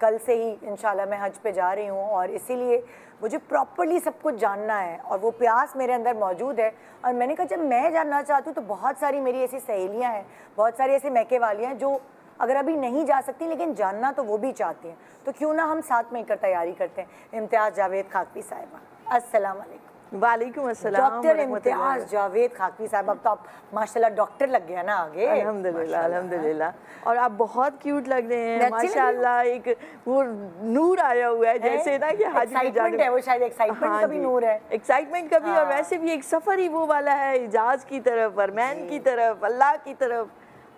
کل سے ہی انشاءاللہ میں حج پہ جا رہی ہوں، اور اسی لیے مجھے پراپرلی سب کچھ جاننا ہے، اور وہ پیاس میرے اندر موجود ہے. اور میں نے کہا جب میں جاننا چاہتی ہوں تو بہت ساری میری ایسی سہیلیاں ہیں، بہت ساری ایسے میکے والیاں ہیں جو اگر ابھی نہیں جا سکتی لیکن جاننا تو وہ بھی چاہتی ہیں. تو کیوں نہ ہم ساتھ مل کر تیاری کرتے ہیں. امتیاز جاوید خاکوی صاحبہ، السلام علیکم. وعلیکم السلام ڈاکٹر ورحمۃ اللہ. امتیاز جاوید خاکوی صاحب، اب تو آپ ماشاءاللہ ڈاکٹر لگ گیا نا آگے. الحمدللہ الحمدللہ. اور آپ بہت کیوٹ لگ رہے میں ہیں اچھی لگ رہی ہوں؟ ماشاءاللہ. ایک وہ نور آیا ہوا ہے جیسے نا کہ حج میں ایکسائٹمنٹ ہے، وہ شاید ایکسائٹمنٹ کا بھی نور ہے. ایکسائٹمنٹ کا بھی، اور ویسے بھی ایک سفر ہی وہ والا ہے حجاز کی طرف، ارمین کی طرف، اللہ کی طرف،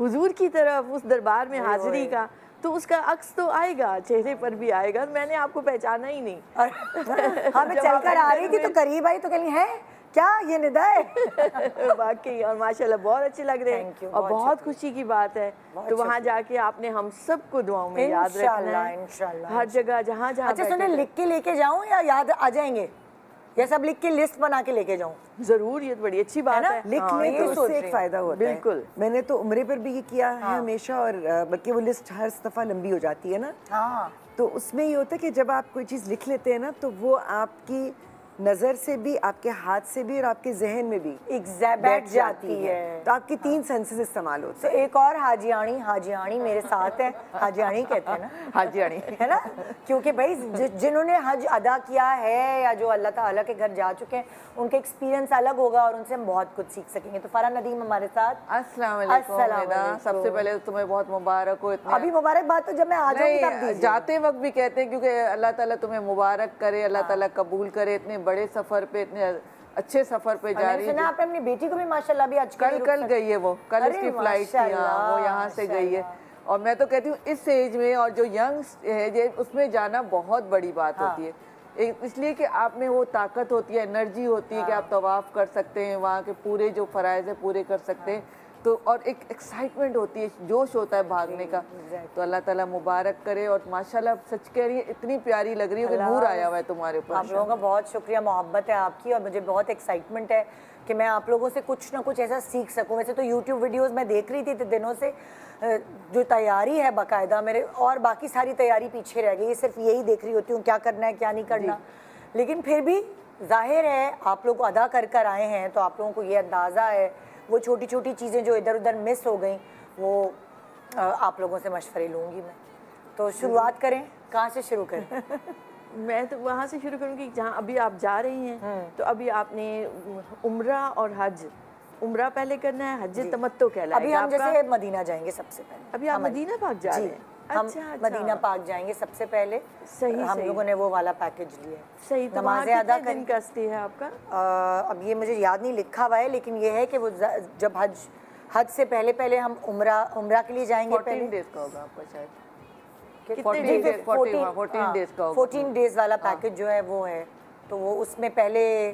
حضور کی طرف، اس دربار میں حاضری کا. تو اس کا عکس تو آئے گا، چہرے پر بھی آئے گا. میں نے آپ کو پہچانا ہی نہیں. ہاں میں چل کر آ رہی تھی تو قریب آئی تو کہیں ہے کیا یہ ندا ہے. واقعی. اور ماشاءاللہ بہت اچھے لگ رہے ہیں، اور بہت خوشی کی بات ہے. تو وہاں جا کے آپ نے ہم سب کو دعاؤں میں یاد رکھنا ہے، انشاءاللہ. ہر جگہ جہاں جہاں. اچھا سنیں، لکھ کے لے کے جاؤں یا یاد آ جائیں گے؟ یہ سب لکھ کے لسٹ بنا کے لے کے جاؤں؟ ضرور، یہ بڑی اچھی بات ہے. لکھ لیں تو اس سے ایک فائدہ ہوتا ہے. بالکل. میں نے تو عمرے پر بھی یہ کیا ہے ہمیشہ، اور بلکہ وہ لسٹ ہر دفعہ لمبی ہو جاتی ہے نا. ہاں. تو اس میں یہ ہوتا ہے کہ جب آپ کوئی چیز لکھ لیتے ہیں نا تو وہ آپ کی نظر سے بھی، آپ کے ہاتھ سے بھی، اور آپ کے ذہن میں بھی بیٹھ جاتی ہے. تو آپ کی 3 سینسز استعمال ہوتے تو ایک اور حاجیانی میرے ساتھ ہے. حاجیانی کہتے ہیں نا، حاجیانی ہے نا، کیونکہ بھائی جنہوں نے حج ادا کیا ہے یا جو اللہ تعالیٰ کے گھر جا چکے ہیں ان کا ایکسپیرینس الگ ہوگا اور ان سے ہم بہت کچھ سیکھ سکیں گے. تو فرح ندیم ہمارے ساتھ. السلام علیکم. سب سے پہلے تمہیں بہت مبارک ہو. ابھی مبارکباد تو جب میں آ جاؤں گی تب دیجیے. جاتے وقت بھی کہتے ہیں کیونکہ اللہ تعالیٰ تمہیں مبارک کرے، اللہ تعالیٰ قبول کرے. اتنے بڑے سفر پہ، اتنے اچھے سفر پہ جا رہی ہے. آپ نے اپنی بیٹی کو بھی ماشاءاللہ بھی آج کل گئی ہے، وہ کل اس کی فلائٹ تھی. وہ یہاں سے گئی ہے. اور میں تو کہتی ہوں اس ایج میں، اور جو ینگ ایج ہے اس میں جانا بہت بڑی بات ہوتی ہے. اس لیے کہ آپ میں وہ طاقت ہوتی ہے، انرجی ہوتی ہے کہ آپ طواف کر سکتے ہیں، وہاں کے پورے جو فرائض ہیں پورے کر سکتے ہیں. تو اور ایک ایکسائٹمنٹ ہوتی ہے، جوش ہوتا ہے بھاگنے کا. تو اللہ تعالیٰ مبارک کرے. اور ماشاءاللہ سچ کہہ رہی ہے، اتنی پیاری لگ رہی ہے کہ نور آیا ہوا ہے تمہارے اوپر. آپ لوگوں کا بہت شکریہ، محبت ہے آپ کی، اور مجھے بہت ایکسائٹمنٹ ہے کہ میں آپ لوگوں سے کچھ نہ کچھ ایسا سیکھ سکوں. ویسے تو یوٹیوب ویڈیوز میں دیکھ رہی تھی دنوں سے، جو تیاری ہے باقاعدہ میرے، اور باقی ساری تیاری پیچھے رہ گئی. صرف یہی دیکھ رہی ہوتی ہوں کیا کرنا ہے کیا نہیں کرنا. لیکن پھر بھی ظاہر ہے آپ لوگ ادا کر آئے ہیں تو آپ لوگوں کو یہ اندازہ ہے. وہ چھوٹی چھوٹی چیزیں جو ادھر ادھر مس ہو گئیں وہ آپ لوگوں سے مشورے لوں گی میں. تو شروعات کریں، کہاں سے شروع کریں؟ میں تو وہاں سے شروع کروں گی جہاں ابھی آپ جا رہی ہیں. تو ابھی آپ نے عمرہ اور حج، عمرہ پہلے کرنا ہے، حج تمتع کہلائے ابھی گا. ہم جیسے مدینہ جائیں گے سب سے پہلے. ابھی آپ مدینہ پاک جا رہے ہیں؟ ہم مدینہ پاک جائیں گے سب سے پہلے. ہم لوگوں نے وہ والا پیکج لیا ہے. صحیح. تو وہاں کتنے دن کا اسٹے ہے آپ کا؟ اب یہ مجھے یاد نہیں لکھا ہوا ہے، لیکن یہ ہے کہ وہ جب حج سے پہلے ہم عمرہ کے لیے جائیں گے. 14 ڈیز کا ہوگا آپ کا شاید. 14 ڈیز کا 14 ڈیز والا پیکج جو ہے وہ ہے. تو وہ اس میں پہلے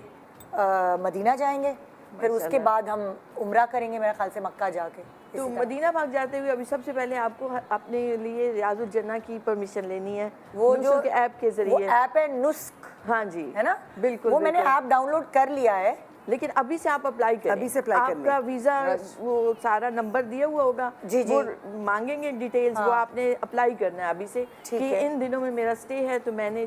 مدینہ جائیں گے، پھر اس کے بعد ہم عمرہ کریں گے میرے خیال سے مکہ جا کے. تو مدینہ پاک جاتے ہوئے ابھی سب سے پہلے آپ کو اپنے لیے ریاض الجنہ کی پرمیشن لینی ہے، وہ جو ایپ کے ذریعے. وہ ایپ ہے نسک. ہاں جی، ہے نا، بالکل. وہ میں نے ایپ ڈاؤن لوڈ کر لیا ہے، لیکن ابھی سے آپ اپلائی کریں. ابھی سے اپلائی کریں. آپ کا ویزا وہ سارا نمبر دیا ہوا ہوگا، وہ مانگیں گے ڈیٹیلز، وہ آپ نے اپلائی کرنا ہے ابھی سے کہ ان دنوں میں میرا اسٹے ہے تو میں نے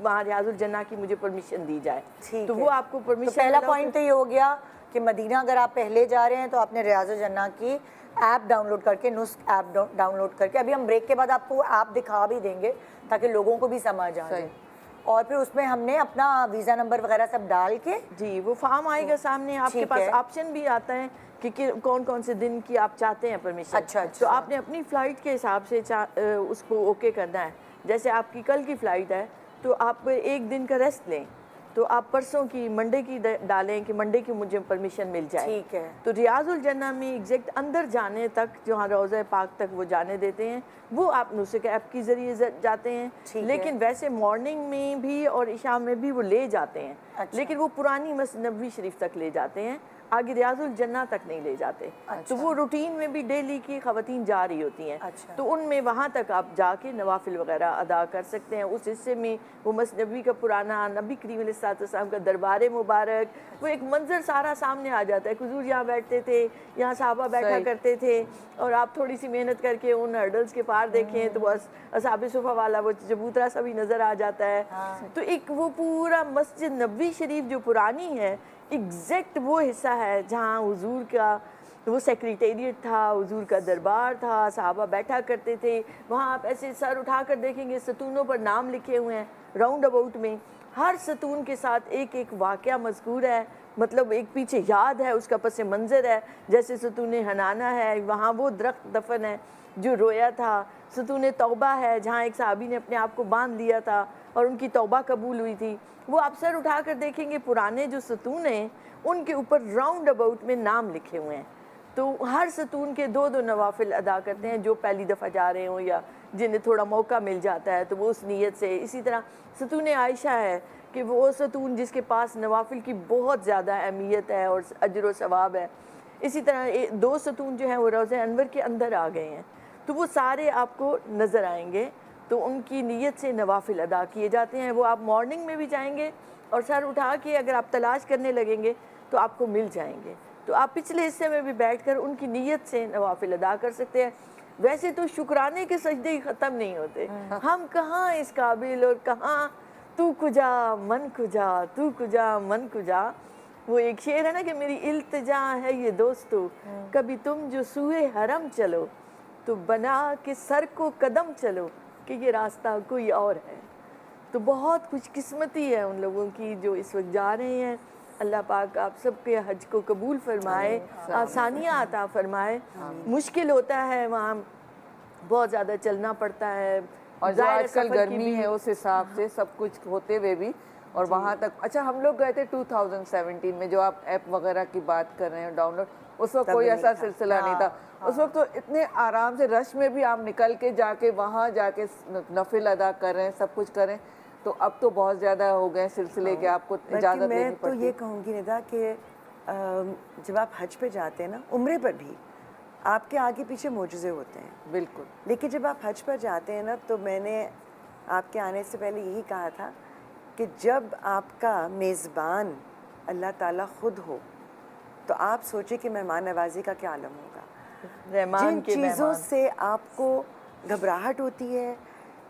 وہاں ریاض الجنہ کی مجھے پرمیشن دی جائے. تو وہ آپ کو پرمیشن. پہلا پوائنٹ تو یہ ہو گیا کہ مدینہ اگر آپ پہلے جا رہے ہیں تو آپ نے ریاض الجنہ کی ایپ ڈاؤن لوڈ کر کے، نسک ایپ ڈاؤن لوڈ کر کے، ابھی ہم بریک کے بعد آپ کو ایپ دکھا بھی دیں گے تاکہ لوگوں کو بھی سمجھ آ جائے. اور پھر اس میں ہم نے اپنا ویزا نمبر وغیرہ سب ڈال کے، جی وہ فارم آئے گا سامنے. آپ کے پاس آپشن بھی آتا ہے کہ کون کون سے دن کی آپ چاہتے ہیں پرمیشن. اچھا. تو آپ نے اپنی فلائٹ کے حساب سے اس کو اوکے کرنا ہے. جیسے آپ کی کل کی فلائٹ ہے تو آپ ایک دن کا ریسٹ لیں، تو آپ پرسوں کی منڈے کی ڈالیں کہ منڈے کی مجھے پرمیشن مل جائے. ٹھیک ہے. تو ریاض الجنہ میں ایگزیکٹ اندر جانے تک، جہاں روضہ پاک تک وہ جانے دیتے ہیں، وہ آپ نسک ایپ کی ذریعے جاتے ہیں. لیکن ویسے مارننگ میں بھی اور عشاء میں بھی وہ لے جاتے ہیں. لیکن وہ پرانی مسجد نبوی شریف تک لے جاتے ہیں, آگے ریاض الجنہ تک نہیں لے جاتے. تو وہ روٹین میں بھی ڈیلی کی خواتین جا رہی ہوتی ہیں, تو ان میں وہاں تک آپ جا کے نوافل وغیرہ ادا کر سکتے ہیں. اس حصے میں وہ مسجد نبوی کا پرانا نبی کریم علیہ السلام کا دربار مبارک, وہ ایک منظر سارا سامنے آ جاتا ہے. حضور یہاں بیٹھتے تھے, یہاں صحابہ بیٹھا کرتے تھے, اور آپ تھوڑی سی محنت کر کے ان ہرڈلز کے پار دیکھیں تو بس اصحاب صفہ والا وہ چبوترا سا بھی نظر آ جاتا ہے. تو ایک وہ پورا مسجد نبوی شریف جو پرانی ہے, ایگزیکٹ وہ حصہ ہے جہاں حضور کا وہ سیکریٹریٹ تھا, حضور کا دربار تھا, صحابہ بیٹھا کرتے تھے. وہاں آپ ایسے سر اٹھا کر دیکھیں گے ستونوں پر نام لکھے ہوئے ہیں راؤنڈ اباؤٹ میں, ہر ستون کے ساتھ ایک ایک واقعہ مذکور ہے, مطلب ایک پیچھے یاد ہے, اس کا پس منظر ہے. جیسے ستون حنانہ ہے, وہاں وہ درخت دفن ہے جو رویا تھا. ستون توبہ ہے جہاں ایک صحابی نے اپنے آپ کو باندھ لیا تھا اور ان کی توبہ قبول ہوئی تھی. وہ آپ سر اٹھا کر دیکھیں گے پرانے جو ستون ہیں ان کے اوپر راؤنڈ اباؤٹ میں نام لکھے ہوئے ہیں. تو ہر ستون کے دو دو نوافل ادا کرتے ہیں, جو پہلی دفعہ جا رہے ہوں یا جنہیں تھوڑا موقع مل جاتا ہے تو وہ اس نیت سے. اسی طرح ستون عائشہ ہے کہ وہ ستون جس کے پاس نوافل کی بہت زیادہ اہمیت ہے اور اجر و ثواب ہے. اسی طرح دو ستون جو ہیں وہ روضہ انور کے اندر آ گئے ہیں, تو وہ سارے آپ کو نظر آئیں گے. تو ان کی نیت سے نوافل ادا کیے جاتے ہیں. وہ آپ مارننگ میں بھی جائیں گے اور سر اٹھا کے اگر آپ تلاش کرنے لگیں گے تو آپ کو مل جائیں گے. تو آپ پچھلے حصے میں بھی بیٹھ کر ان کی نیت سے نوافل ادا کر سکتے ہیں. ویسے تو شکرانے کے سجدے ہی ختم نہیں ہوتے, ہم کہاں اس قابل اور کہاں تو کجا من کجا, تو کجا من کجا. وہ ایک شعر ہے نا کہ میری التجا ہے یہ دوستو, کبھی تم جو سوئے حرم چلو تو بنا کے سر کو قدم چلو کہ یہ راستہ کوئی اور ہے. تو بہت خوش قسمتی ہے ان لوگوں کی جو اس وقت جا رہے ہیں. اللہ پاک آپ سب کے حج کو قبول فرمائے, آسانیاں عطا فرمائے. مشکل ہوتا ہے, وہاں بہت زیادہ چلنا پڑتا ہے, اور جو آج کل گرمی ہے اس حساب سے سب کچھ ہوتے ہوئے بھی, اور وہاں تک. اچھا ہم لوگ گئے تھے 2017 میں, جو آپ ایپ وغیرہ کی بات کر رہے ہیں ڈاؤن لوڈ, اس وقت کوئی ایسا سلسلہ نہیں تھا. اس وقت تو اتنے آرام سے رش میں بھی آپ نکل کے جا کے وہاں جا کے نفل ادا کر رہے ہیں, سب کچھ کر رہے ہیں. تو اب تو بہت زیادہ ہو گئے سلسلے کہ آپ کو اجازت لینی میں پڑتی. تو یہ کہوں گی ندا کہ جب آپ حج پہ جاتے ہیں نا, عمرے پر بھی آپ کے آگے پیچھے معجزے ہوتے ہیں بالکل, لیکن جب آپ حج پر جاتے ہیں نا, تو میں نے آپ کے آنے سے پہلے یہی کہا تھا کہ جب آپ کا میزبان اللہ تعالیٰ خود ہو تو آپ سوچیں کہ مہمان نوازی کا کیا عالم ہوگا. جن چیزوں سے آپ کو گھبراہٹ ہوتی ہے,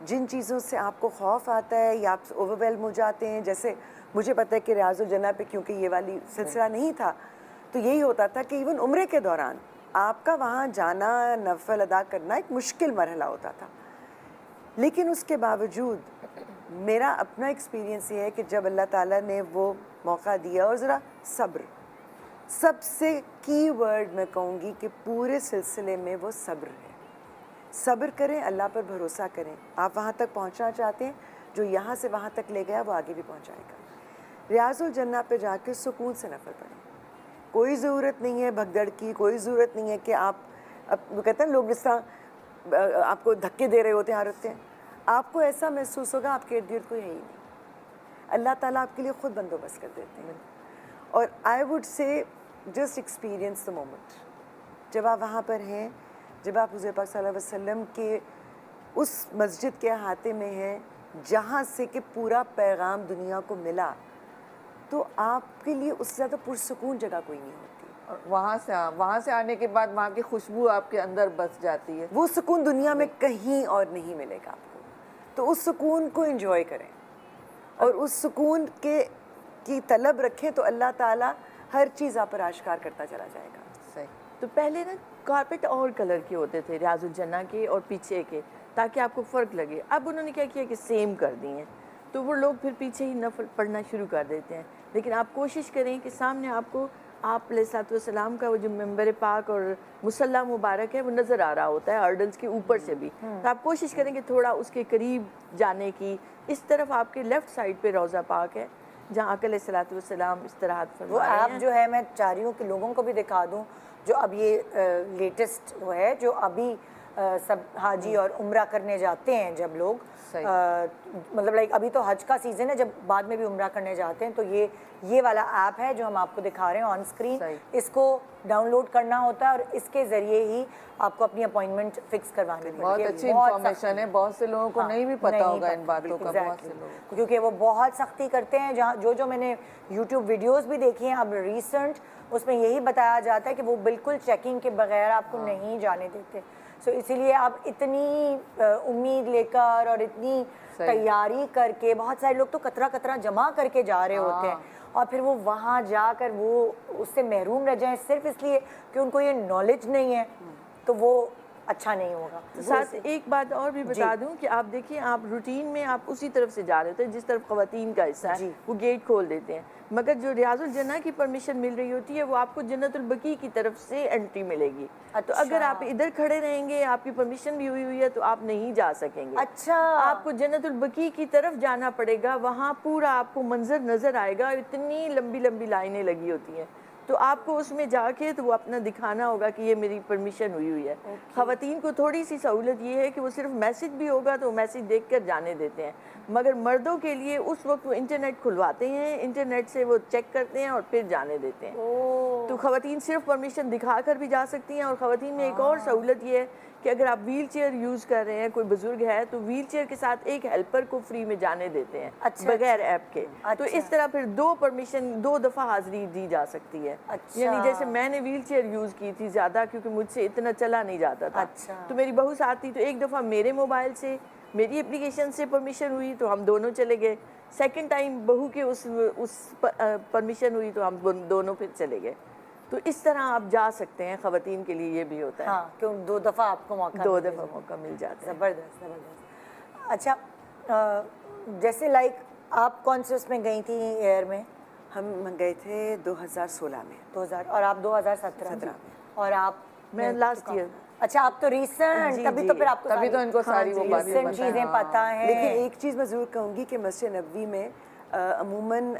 جن چیزوں سے آپ کو خوف آتا ہے یا آپ اوور ویلم ہو جاتے ہیں, جیسے مجھے پتہ ہے کہ ریاض الجنہ پہ کیونکہ یہ والی سلسلہ نہیں تھا تو یہی ہوتا تھا کہ ایون عمرے کے دوران آپ کا وہاں جانا, نفل ادا کرنا ایک مشکل مرحلہ ہوتا تھا. لیکن اس کے باوجود میرا اپنا ایکسپیرینس یہ ہے کہ جب اللہ تعالیٰ نے وہ موقع دیا, اور ذرا صبر, سب سے کی ورڈ میں کہوں گی کہ پورے سلسلے میں وہ صبر ہے. صبر کریں, اللہ پر بھروسہ کریں. آپ وہاں تک پہنچنا چاہتے ہیں, جو یہاں سے وہاں تک لے گیا وہ آگے بھی پہنچائے گا. ریاض الجنہ پہ جا کے سکون سے نفل پڑھیں, کوئی ضرورت نہیں ہے بھگدڑ کی, کوئی ضرورت نہیں ہے کہ آپ وہ کہتے ہیں لوگ جس طرح آپ کو دھکے دے رہے ہوتے ہیں, ہوتے ہیں آپ کو ایسا محسوس ہوگا آپ کے ارد گرد کوئی ہے ہی نہیں. اللہ تعالیٰ آپ کے لیے خود بندوبست کر دیتے ہیں. اور I would say just experience the moment. جب آپ وہاں پر ہیں, جب آپ حضور پاک صلی اللہ علیہ وسلم کے اس مسجد کے احاطے میں ہیں جہاں سے کہ پورا پیغام دنیا کو ملا, تو آپ کے لیے اس سے زیادہ پرسکون جگہ کوئی نہیں ہوتی. اور وہاں سے آنے کے بعد وہاں کی خوشبو آپ کے اندر بس جاتی ہے. وہ سکون دنیا میں کہیں اور نہیں ملے گا آپ کو. تو اس سکون کو انجوائے کریں اور اس سکون کی طلب رکھیں, تو اللہ تعالیٰ ہر چیز آپ پر آشکار کرتا چلا جائے گا. صحیح. تو پہلے نا کارپیٹ اور کلر کے ہوتے تھے ریاض الجنہ کے اور پیچھے کے, تاکہ آپ کو فرق لگے. اب انہوں نے کیا کیا کہ سیم کر دی ہیں, تو وہ لوگ پھر پیچھے ہی نفل پڑھنا شروع کر دیتے ہیں. لیکن آپ کوشش کریں کہ سامنے آپ کو آپ علیہ الصلوۃ والسلام کا وہ جو منبر پاک اور مصلی مبارک ہے وہ نظر آ رہا ہوتا ہے ہرڈلز کے اوپر سے بھی. تو آپ کوشش کریں کہ تھوڑا اس کے قریب جانے کی. اس طرف آپ کے لیفٹ سائڈ پہ روضہ پاک ہے جہاں آقا علیہ الصلوۃ والسلام استراحت فرما رہے ہیں. وہ ایپ جو ہے میں چاہ رہی ہوں کہ لوگوں کو بھی دکھا دوں, جو اب یہ لیٹسٹ وہ ہے جو ابھی سب حاجی اور عمرہ کرنے جاتے ہیں جب لوگ مطلب لائک ابھی تو حج کا سیزن ہے، جب بعد میں بھی عمرہ کرنے جاتے ہیں تو یہ والا ایپ ہے جو ہم آپ کو دکھا رہے ہیں آن اسکرین، اس کو ڈاؤن لوڈ کرنا ہوتا ہے اور اس کے ذریعے ہی آپ کو اپنی اپوائنٹمنٹ فکس کروانی ہوتی ہے. بہت اچھی انفارمیشن ہے، بہت سے لوگوں کو نہیں بھی پتا ہوگا ان باتوں کا، بہت سے لوگ، کیونکہ وہ بہت سختی کرتے ہیں. جہاں جو میں نے یوٹیوب ویڈیوز بھی دیکھی ہیں اب ریسنٹ، اس میں یہی بتایا جاتا ہے کہ وہ بالکل چیکنگ کے بغیر آپ کو نہیں جانے دیتے. سو اسی لیے آپ اتنی امید لے کر اور اتنی تیاری کر کے، بہت سارے لوگ تو قطرہ قطرہ جمع کر کے جا رہے ہوتے ہیں اور پھر وہ وہاں جا کر وہ اس سے محروم رہ جائیں صرف اس لیے کہ ان کو یہ نالج نہیں ہے، تو وہ اچھا نہیں ہوگا. ساتھ ایک بات اور بھی بتا دوں کہ آپ دیکھیں، آپ روٹین میں آپ اسی طرف سے جا رہے ہوتے ہیں جس طرف خواتین کا حصہ ہے، وہ گیٹ کھول دیتے ہیں، مگر جو ریاض الجنہ کی پرمیشن مل رہی ہوتی ہے وہ آپ کو جنت البقیع کی طرف سے انٹری ملے گی. تو اگر آپ ادھر کھڑے رہیں گے، آپ کی پرمیشن بھی ہوئی ہے، تو آپ نہیں جا سکیں گے. اچھا، آپ کو جنت البقیع کی طرف جانا پڑے گا، وہاں پورا آپ کو منظر نظر آئے گا، اتنی لمبی لمبی لائنیں لگی ہوتی ہیں، تو آپ کو اس میں جا کے تو وہ اپنا دکھانا ہوگا کہ یہ میری پرمیشن ہوئی ہے. خواتین کو تھوڑی سی سہولت یہ ہے کہ وہ صرف میسج بھی ہوگا تو میسج دیکھ کر جانے دیتے ہیں، مگر مردوں کے لیے اس وقت وہ انٹرنیٹ کھلواتے ہیں، انٹرنیٹ سے وہ چیک کرتے ہیں اور پھر جانے دیتے ہیں. تو خواتین صرف پرمیشن دکھا کر بھی جا سکتی ہیں. اور خواتین میں ایک اور سہولت یہ ہے کہ اگر آپ ویل چیئر یوز کر رہے ہیں، کوئی بزرگ ہے، تو ویل چیئر کے ساتھ ایک ہیلپر کو فری میں جانے دیتے ہیں بغیر ایپ کے. تو اس طرح پھر 2 پرمیشن 2 دفعہ حاضری دی جا سکتی ہے. یعنی جیسے میں نے ویل چیئر یوز کی تھی زیادہ، کیونکہ مجھ سے اتنا چلا نہیں جاتا تھا، تو میری بہو ساتھ تھی، تو ایک دفعہ میرے موبائل سے میری اپلیکیشن سے پرمیشن ہوئی تو ہم دونوں چلے گئے. سیکنڈ ٹائم بہو کے اس پرمیشن ہوئی تو ہم دونوں پھر چلے گئے. تو اس طرح آپ جا سکتے ہیں. خواتین کے لیے یہ بھی ہوتا ہے. ہاں، کہ 2 دفعہ آپ کو موقع 2 دفعہ موقع مل جاتا ہے. زبردست زبردست. اچھا، جیسے لائک آپ کون سے اس میں گئی تھیں ایئر میں؟ ہم گئے تھے 2016 میں. 2000 اور آپ 2017 میں، اور آپ میں لاسٹ ایئر. اچھا، آپ تو ریسنٹ، تبھی تو پھر آپ کو تبھی تو ان کو ساری وہ باتیں ریسنٹ چیزیں پتہ ہیں. لیکن ایک چیز میں ضرور کہوں گی کہ مسجد نبوی میں عموماً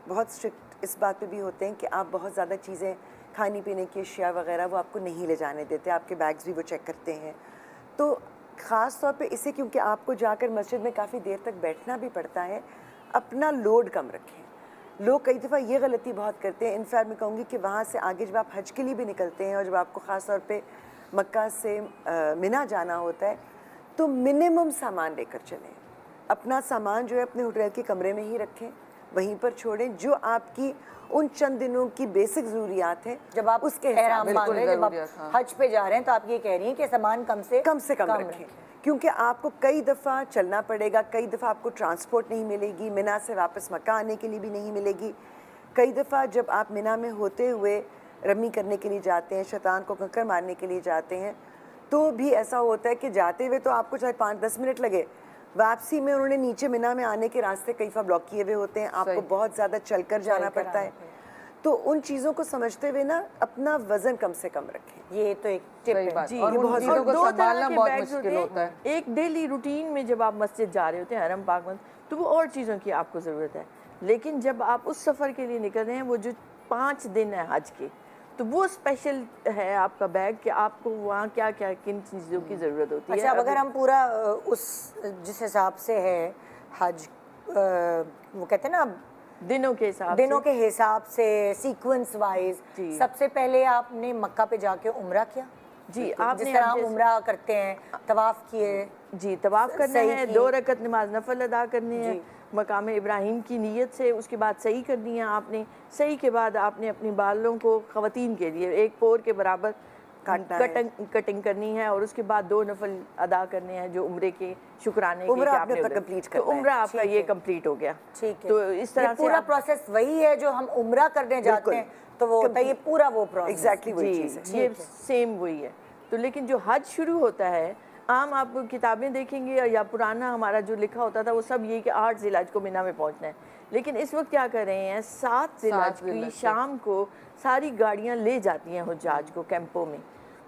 بہت اسٹرکٹ اس بات پہ بھی ہوتے ہیں کہ آپ بہت زیادہ چیزیں، کھانے پینے کی اشیاء وغیرہ وہ آپ کو نہیں لے جانے دیتے، آپ کے بیگز بھی وہ چیک کرتے ہیں. تو خاص طور پہ اسے کیونکہ آپ کو جا کر مسجد میں کافی دیر تک بیٹھنا بھی پڑتا ہے، اپنا لوڈ کم رکھیں. لوگ کئی دفعہ یہ غلطی بہت کرتے ہیں. انفیکٹ میں کہوں گی کہ وہاں سے آگے جب آپ حج کے لیے بھی نکلتے ہیں اور جب آپ کو خاص طور پہ مکہ سے منا جانا ہوتا ہے تو منیمم سامان لے کر چلیں. اپنا سامان جو ہے اپنے ہوٹل کے کمرے میں ہی رکھیں، وہیں پر چھوڑیں. جو آپ کی ان چند دنوں کی بیسک ضروریات ہیں، جب آپ اس کے احرام باندھ رہے ہیں، جب آپ حج پہ جا رہے ہیں، تو آپ یہ کہہ رہی ہیں کہ سامان کم سے کم رکھیں. کیونکہ آپ کو کئی دفعہ چلنا پڑے گا، کئی دفعہ آپ کو ٹرانسپورٹ نہیں ملے گی، منا سے واپس مکہ آنے کے لیے بھی نہیں ملے گی. کئی دفعہ جب آپ منا میں ہوتے ہوئے رمی کرنے کے لیے جاتے ہیں، شیطان کو کنکر مارنے کے لیے جاتے ہیں، تو بھی ایسا ہوتا ہے کہ جاتے ہوئے تو آپ کو چاہے 5-10 منٹ لگے، واپسی میں انہوں نے نیچے منا میں آنے کے راستے کئی دفعہ بلاک کیے ہوئے ہوتے ہیں، آپ کو بہت زیادہ چل کر جانا پڑتا ہے. تو ان چیزوں کو سمجھتے ہوئے نا اپنا وزن کم سے کم رکھیں. یہ تو ایک ٹپ ہے. جی، اور ان چیزوں کو سنبھالنا بہت مشکل ہوتا ہے. ایک ڈیلی روٹین میں جب آپ مسجد جا رہے ہوتے ہیں، حرم پاک میں، تو وہ اور چیزوں کی آپ کو ضرورت ہے. لیکن جب آپ اس سفر کے لیے نکل رہے ہیں، وہ جو 5 دن ہیں حج کے، تو وہ اسپیشل ہے آپ کا بیگ کہ آپ کو وہاں کیا کیا کن چیزوں کی ضرورت ہوتی ہے. اچھا، اگر ہم پورا اس جس حساب سے ہے حج، وہ کہتے ہیں نا دنوں کے حساب سے سیکوینس وائز، سب سے پہلے آپ نے مکہ پہ جا کے عمرہ کیا. جی، آپ جس طرح ہم عمرہ کرتے ہیں، طواف کیے. جی، طواف کرنا ہے، 2 رکعت نماز نفل ادا کرنی ہے مقام ابراہیم کی نیت سے. اس کے بعد صحیح کرنی ہے آپ نے. صحیح کے بعد آپ نے اپنے بالوں کو خواتین کے لیے 1 پور کے برابر کٹنگ کرنی ہے، اور اس کے بعد 2 نفل ادا کرنے ہیں جو عمرے کے شکرانے کے. تو عمرہ آپ کا یہ کمپلیٹ ہو گیا. ٹھیک ہے. تو اس طرح سے پورا پروسیس وہی ہے جو ہم عمرہ کرنے جاتے ہیں، تو وہ ہوتا ہے یہ پورا وہ پروسیس. ایگزیکٹلی وہی چیز ہے. یہ سیم وہی ہے. تو لیکن جو حج شروع ہوتا ہے، عام آپ کتابیں دیکھیں گے یا پرانا ہمارا جو لکھا ہوتا تھا، وہ سب یہ کہ 8 ذی الحج کو مینا میں پہنچنا ہے. لیکن اس وقت کیا کر رہے ہیں، 7 ذی الحج کی شام کو ساری گاڑیاں لے جاتی ہیں حجاج کو کیمپوں میں.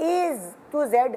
A to Z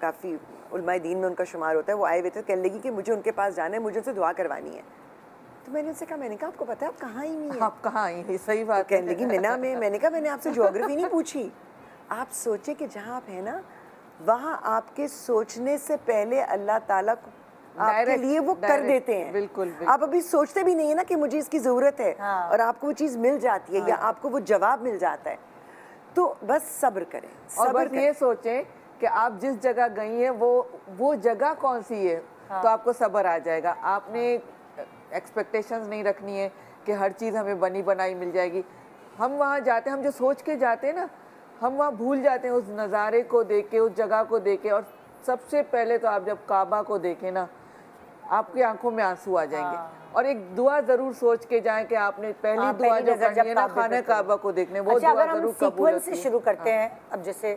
کافی علماء دین میں ان کا شمار ہوتا ہے, وہ آئے ہوئے تھے, کہنے لگی کہ مجھے ان کے پاس جانا ہے, مجھے ان سے دعا کروانی ہے. تو میں نے ان سے کہا, میں نے کہا آپ کو پتہ ہے آپ کہاں ہی نہیں ہیں؟ آپ کہاں آئی ہیں؟ صحیح بات. کہنے لگی منا میں. میں نے کہا میں نے آپ سے جیوگرافی نہیں پوچھی. آپ سوچیں کہ جہاں آپ ہیں نا وہاں آپ کے سوچنے سے پہلے اللہ تعالیٰ آپ کے لیے وہ کر دیتے ہیں. بالکل. آپ ابھی سوچتے بھی نہیں ہیں نا کہ مجھے اس کی ضرورت ہے, اور آپ کو وہ چیز مل جاتی ہے یا آپ کو وہ جواب مل جاتا ہے. تو بس صبر کریں, اور صبر بس یہ سوچیں کہ آپ جس جگہ گئی ہیں وہ جگہ کون سی ہے, تو آپ کو صبر آ جائے گا. آپ نے ایکسپیکٹیشنز نہیں رکھنی ہے کہ ہر چیز ہمیں بنی بنائی مل جائے گی. ہم وہاں جاتے ہیں, ہم جو سوچ کے جاتے ہیں نا, ہم وہاں بھول جاتے ہیں اس نظارے کو دیکھ کے, اس جگہ کو دیکھ کے. اور سب سے پہلے تو آپ جب کعبہ کو دیکھیں نا, آپ کی آنکھوں میں آنسو آ جائیں گے. اور ایک دعا ضرور سوچ کے جائیں کہ آپ نے پہلی دعا جو کرنی ہے نا خانہ کعبہ کو دیکھنے, وہ دعا اگر ہم ضرور قبول سیکوینس سے شروع کرتے ہیں, اب جیسے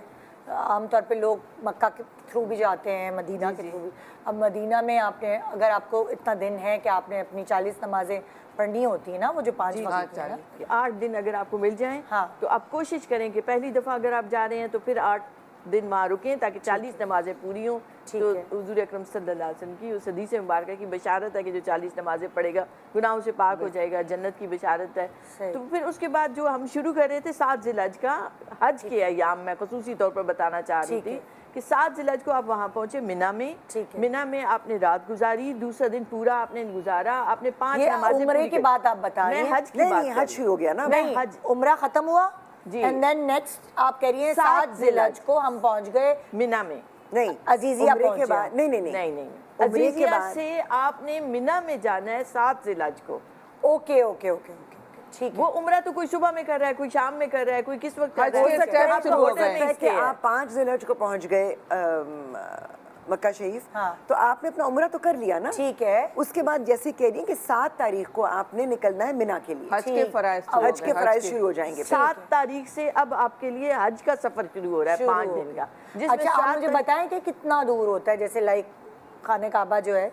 عام طور پہ لوگ مکہ کے تھرو بھی جاتے ہیں, مدینہ کے تھرو بھی. اب مدینہ میں آپ نے, اگر آپ کو اتنا دن ہے کہ آپ نے اپنی 40 نمازیں پڑھنی ہوتی ہیں نا, وہ جو 5 وقت ہیں نا, 8 دن اگر آپ کو مل جائیں تو آپ کوشش کریں کہ پہلی دفعہ اگر آپ جا رہے ہیں تو پھر 8 دن وہاں رکیں تاکہ 40 نمازیں پوری ہوں. تو حضور اکرم صلی اللہ علیہ وسلم کی اس حدیث مبارکہ کی بشارت ہے کہ جو 40 نمازیں پڑھے گا گناہوں سے پاک ہو جائے گا, جنت کی بشارت ہے. تو پھر اس کے بعد جو ہم شروع کر رہے تھے 7 ذی الحج کا, حج کے ایام میں خصوصی طور پر بتانا چاہ رہی تھی کہ 7 ذی الحج کو آپ وہاں پہنچے منا میں. منا میں آپ نے رات گزاری, دوسرا دن پورا آپ نے گزارا, آپ نے 5 نمازیں. عمرے کی بات آپ بتا رہی ہیں؟ حج کی بات. حج شروع ہو گیا نا, نہیں, عمرہ ختم ہوا اینڈ دین نیکسٹ آپ کہہ رہی ہیں 7 ذی الحج کو ہم پہنچ گئے منا میں. نہیں عزیزیہ عمرے کے بعد, نہیں عزیزیہ سے آپ نے منا میں جانا ہے 7 ذی الحج کو. اوکے, ٹھیک. وہ عمرہ تو کوئی صبح میں کر رہا ہے, کوئی شام میں کر رہا ہے, کوئی کس وقت حج کے اسٹیپ شروع ہو گئے کہ آپ 5 ذی الحج کو پہنچ گئے مکہ شریف, تو آپ نے اپنا عمرہ تو کر لیا نا, ٹھیک ہے. اس کے بعد جیسے کہہ رہی ہیں کہ 7 تاریخ کو آپ نے نکلنا ہے منا کے لیے, حج کے فرائض شروع ہو جائیں گے. 7 تاریخ سے اب آپ کے لیے حج کا سفر شروع ہو رہا ہے 5 دن کا. اچھا, آپ مجھے بتائیں کہ کتنا دور ہوتا ہے, جیسے لائک خانہ کعبہ جو ہے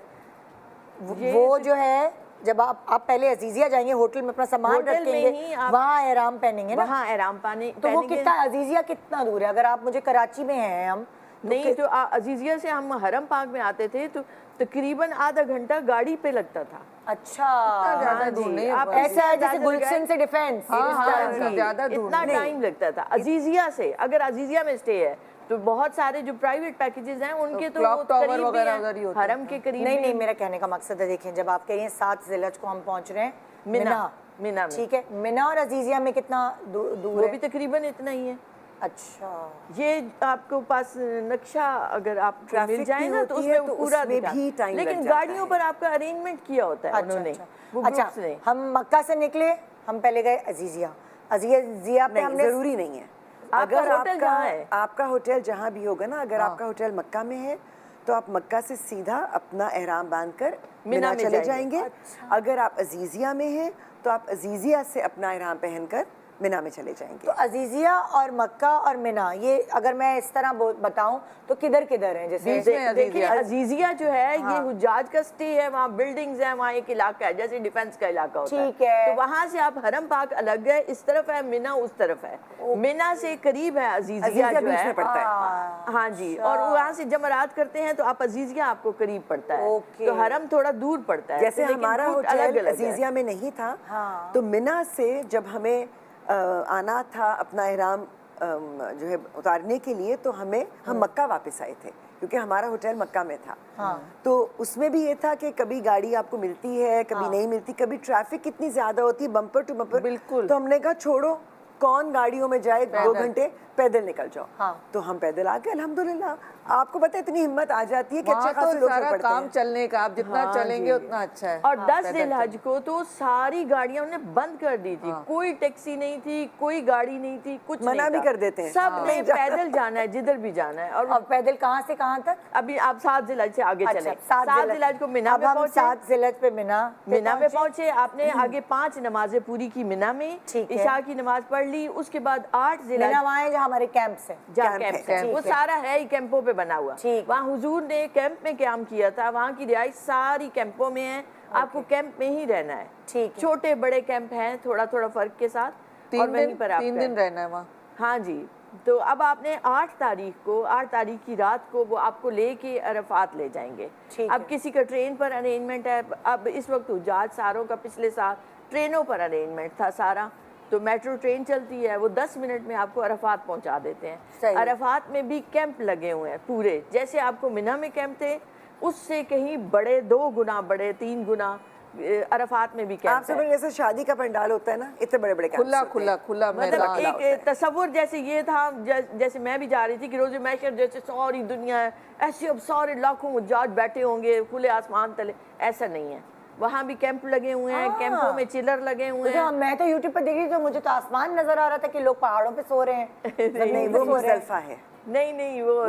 وہ جو ہے, جب آپ پہلے عزیزیہ جائیں گے, ہوٹل میں اپنا سامان رکھیں گے, وہاں احرام پہنیں گے نا, وہاں احرام پہنیں تو وہ کتنا, عزیزیہ کتنا دور ہے؟ اگر آپ مجھے کراچی میں ہیں ہم, نہیں تو عزیزیہ سے ہم حرم پاک میں آتے تھے تو تقریباً آدھا گھنٹہ گاڑی پہ لگتا تھا. اچھا, آپ ایسا ہے جیسے گلشن سے ڈیفینس, اتنا ٹائم لگتا تھا. عزیزیہ سے اگر عزیزیہ میں اسٹے ہے تو بہت سارے جو پرائیویٹ پیکیجز ہیں ان کے تو قریب بھی ہیں, حرم کے قریب. نہیں, میرا کہنے کا مقصد ہے, دیکھیں جب آپ کہہ رہی ہیں 7 ذی الحج کو ہم پہنچ رہے ہیں منا میں, ٹھیک ہے, منا اور عزیزیہ میں کتنا دور ہے؟ وہ بھی تقریباً اتنا ہی ہے. اچھا, یہ آپ کو پاس نقشہ اگر آپ مل جائے نا تو اس میں پورا دکھا, لیکن گاڑیوں پر آپ کا ارینجمنٹ کیا ہوتا ہے انہوں نے. اچھا, ہم مکہ سے نکلے, ہم پہلے گئے عزیزیہ. عزیزیہ پہ ہم نے, ضروری نہیں ہے, اگر آپ کا ہوٹل جہاں بھی ہوگا نا, اگر آپ کا ہوٹل مکہ میں ہے تو آپ مکہ سے سیدھا اپنا احرام باندھ کر منا چلے جائیں گے. اگر آپ عزیزیہ میں ہیں تو آپ عزیزیہ سے اپنا احرام پہن کر منا میں چلے جائیں گے. تو عزیزیہ اور مکہ اور منا, یہ اگر میں اس طرح بتاؤں تو کدھر کدھر ہیں؟ جیسے دیکھیں عزیزیہ جو ہے یہ حجاج کا سٹے ہے, وہاں بلڈنگز ہیں, وہاں ایک علاقہ ہے جیسے ڈیفنس کا علاقہ ہوتا ہے, تو وہاں سے آپ حرم پاک الگ ہے, اس طرف ہے منا, اس طرف ہے. منا سے قریب ہے عزیزیہ جو ہے, ہاں جی, اور وہاں سے جمرات کرتے ہیں تو آپ عزیزیہ آپ کو قریب پڑتا ہے, تو حرم تھوڑا دور پڑتا ہے. جیسے ہمارا ہوٹل عزیزیہ میں نہیں تھا تو منا سے جب ہمیں آنا تھا اپنا احرام جو ہے اتارنے کے لیے, تو ہم مکہ واپس آئے تھے کیونکہ ہمارا ہوٹل مکہ میں تھا. تو اس میں بھی یہ تھا کہ کبھی گاڑی آپ کو ملتی ہے, کبھی نہیں ملتی, کبھی ٹریفک کتنی زیادہ ہوتی ہے بمپر ٹو بمپر. بالکل, تو ہم نے کہا چھوڑو, کون گاڑیوں میں جائے, 2 گھنٹے پیدل نکل جاؤ. تو ہم پیدل آ گئے الحمدللہ. آپ کو پتہ ہے اتنی ہمت آ جاتی ہے کہ اچھے خاصے لوگ پڑتے ہیں. کام چلنے کا, آپ جتنا چلیں گے اتنا اچھا ہے. اور 10 ذی الحج کو تو ساری گاڑیاں انہوں نے بند کر دی تھی, کوئی ٹیکسی نہیں تھی, کوئی گاڑی نہیں تھی, کچھ منع بھی کر دیتے ہیں, سب نے پیدل جانا ہے جدھر بھی جانا ہے. اور پیدل کہاں سے کہاں تک؟ ابھی آپ 7 ذی الحج سے آگے چلیں. 7 ذی الحج کو منا میں پہنچے, 7 ذی الحج پہ منا میں پہنچے, آپ نے آگے 5 نمازیں پوری کی منا میں, عشاء کی نماز پڑھ لی. اس کے بعد 8 ذی الحج وہاں جہاں ہمارے کیمپ سے, جہاں کیمپ ہے, وہ سارا ہے ہی کیمپوں پہ بنا ہوا. وہاں حضور نے کیمپ میں قیام کیا تھا, وہاں کی رہائش ساری کیمپوں میں ہے, آپ کو کیمپ میں ہی رہنا ہے. چھوٹے بڑے کیمپ ہیں تھوڑا تھوڑا فرق کے ساتھ, اور وہیں پر 3 دن رہنا ہے وہاں. ہاں جی, تو اب آپ نے 8 تاریخ کی رات کو وہ آپ کو لے کے عرفات لے جائیں گے. اب کسی کا ٹرین پر ارینجمنٹ ہے, اب اس وقت حجاج ساروں کا پچھلے سال ٹرینوں پر ارینجمنٹ تھا سارا, تو میٹرو ٹرین چلتی ہے, وہ 10 منٹ میں آپ کو عرفات پہنچا دیتے ہیں. عرفات میں بھی کیمپ لگے ہوئے ہیں پورے, جیسے آپ کو منی میں کیمپ تھے اس سے کہیں بڑے 2 گنا بڑے 3 گنا عرفات میں بھی کیمپ ہے. آپ سے جیسے شادی کا پنڈال ہوتا ہے نا, اتنے بڑے بڑے کھلا مطلب ایک تصور جیسے یہ تھا, جیسے میں بھی جا رہی تھی کہ روز محشر جیسے ساری دنیا ہے ایسے, اب سارے لاکھوں حجاج بیٹھے ہوں گے کھلے آسمان تلے, ایسا نہیں ہے. وہاں بھی کیمپ لگے ہوئے ہیں, کیمپوں میں چلر لگے ہوئے ہیں. میں تو یوٹیوب پہ دیکھ رہی تھی, مجھے تو آسمان نظر آ رہا تھا کہ لوگ پہاڑوں پہ سو رہے ہیں. نہیں, وہ مزدلفہ ہے. نہیں, وہ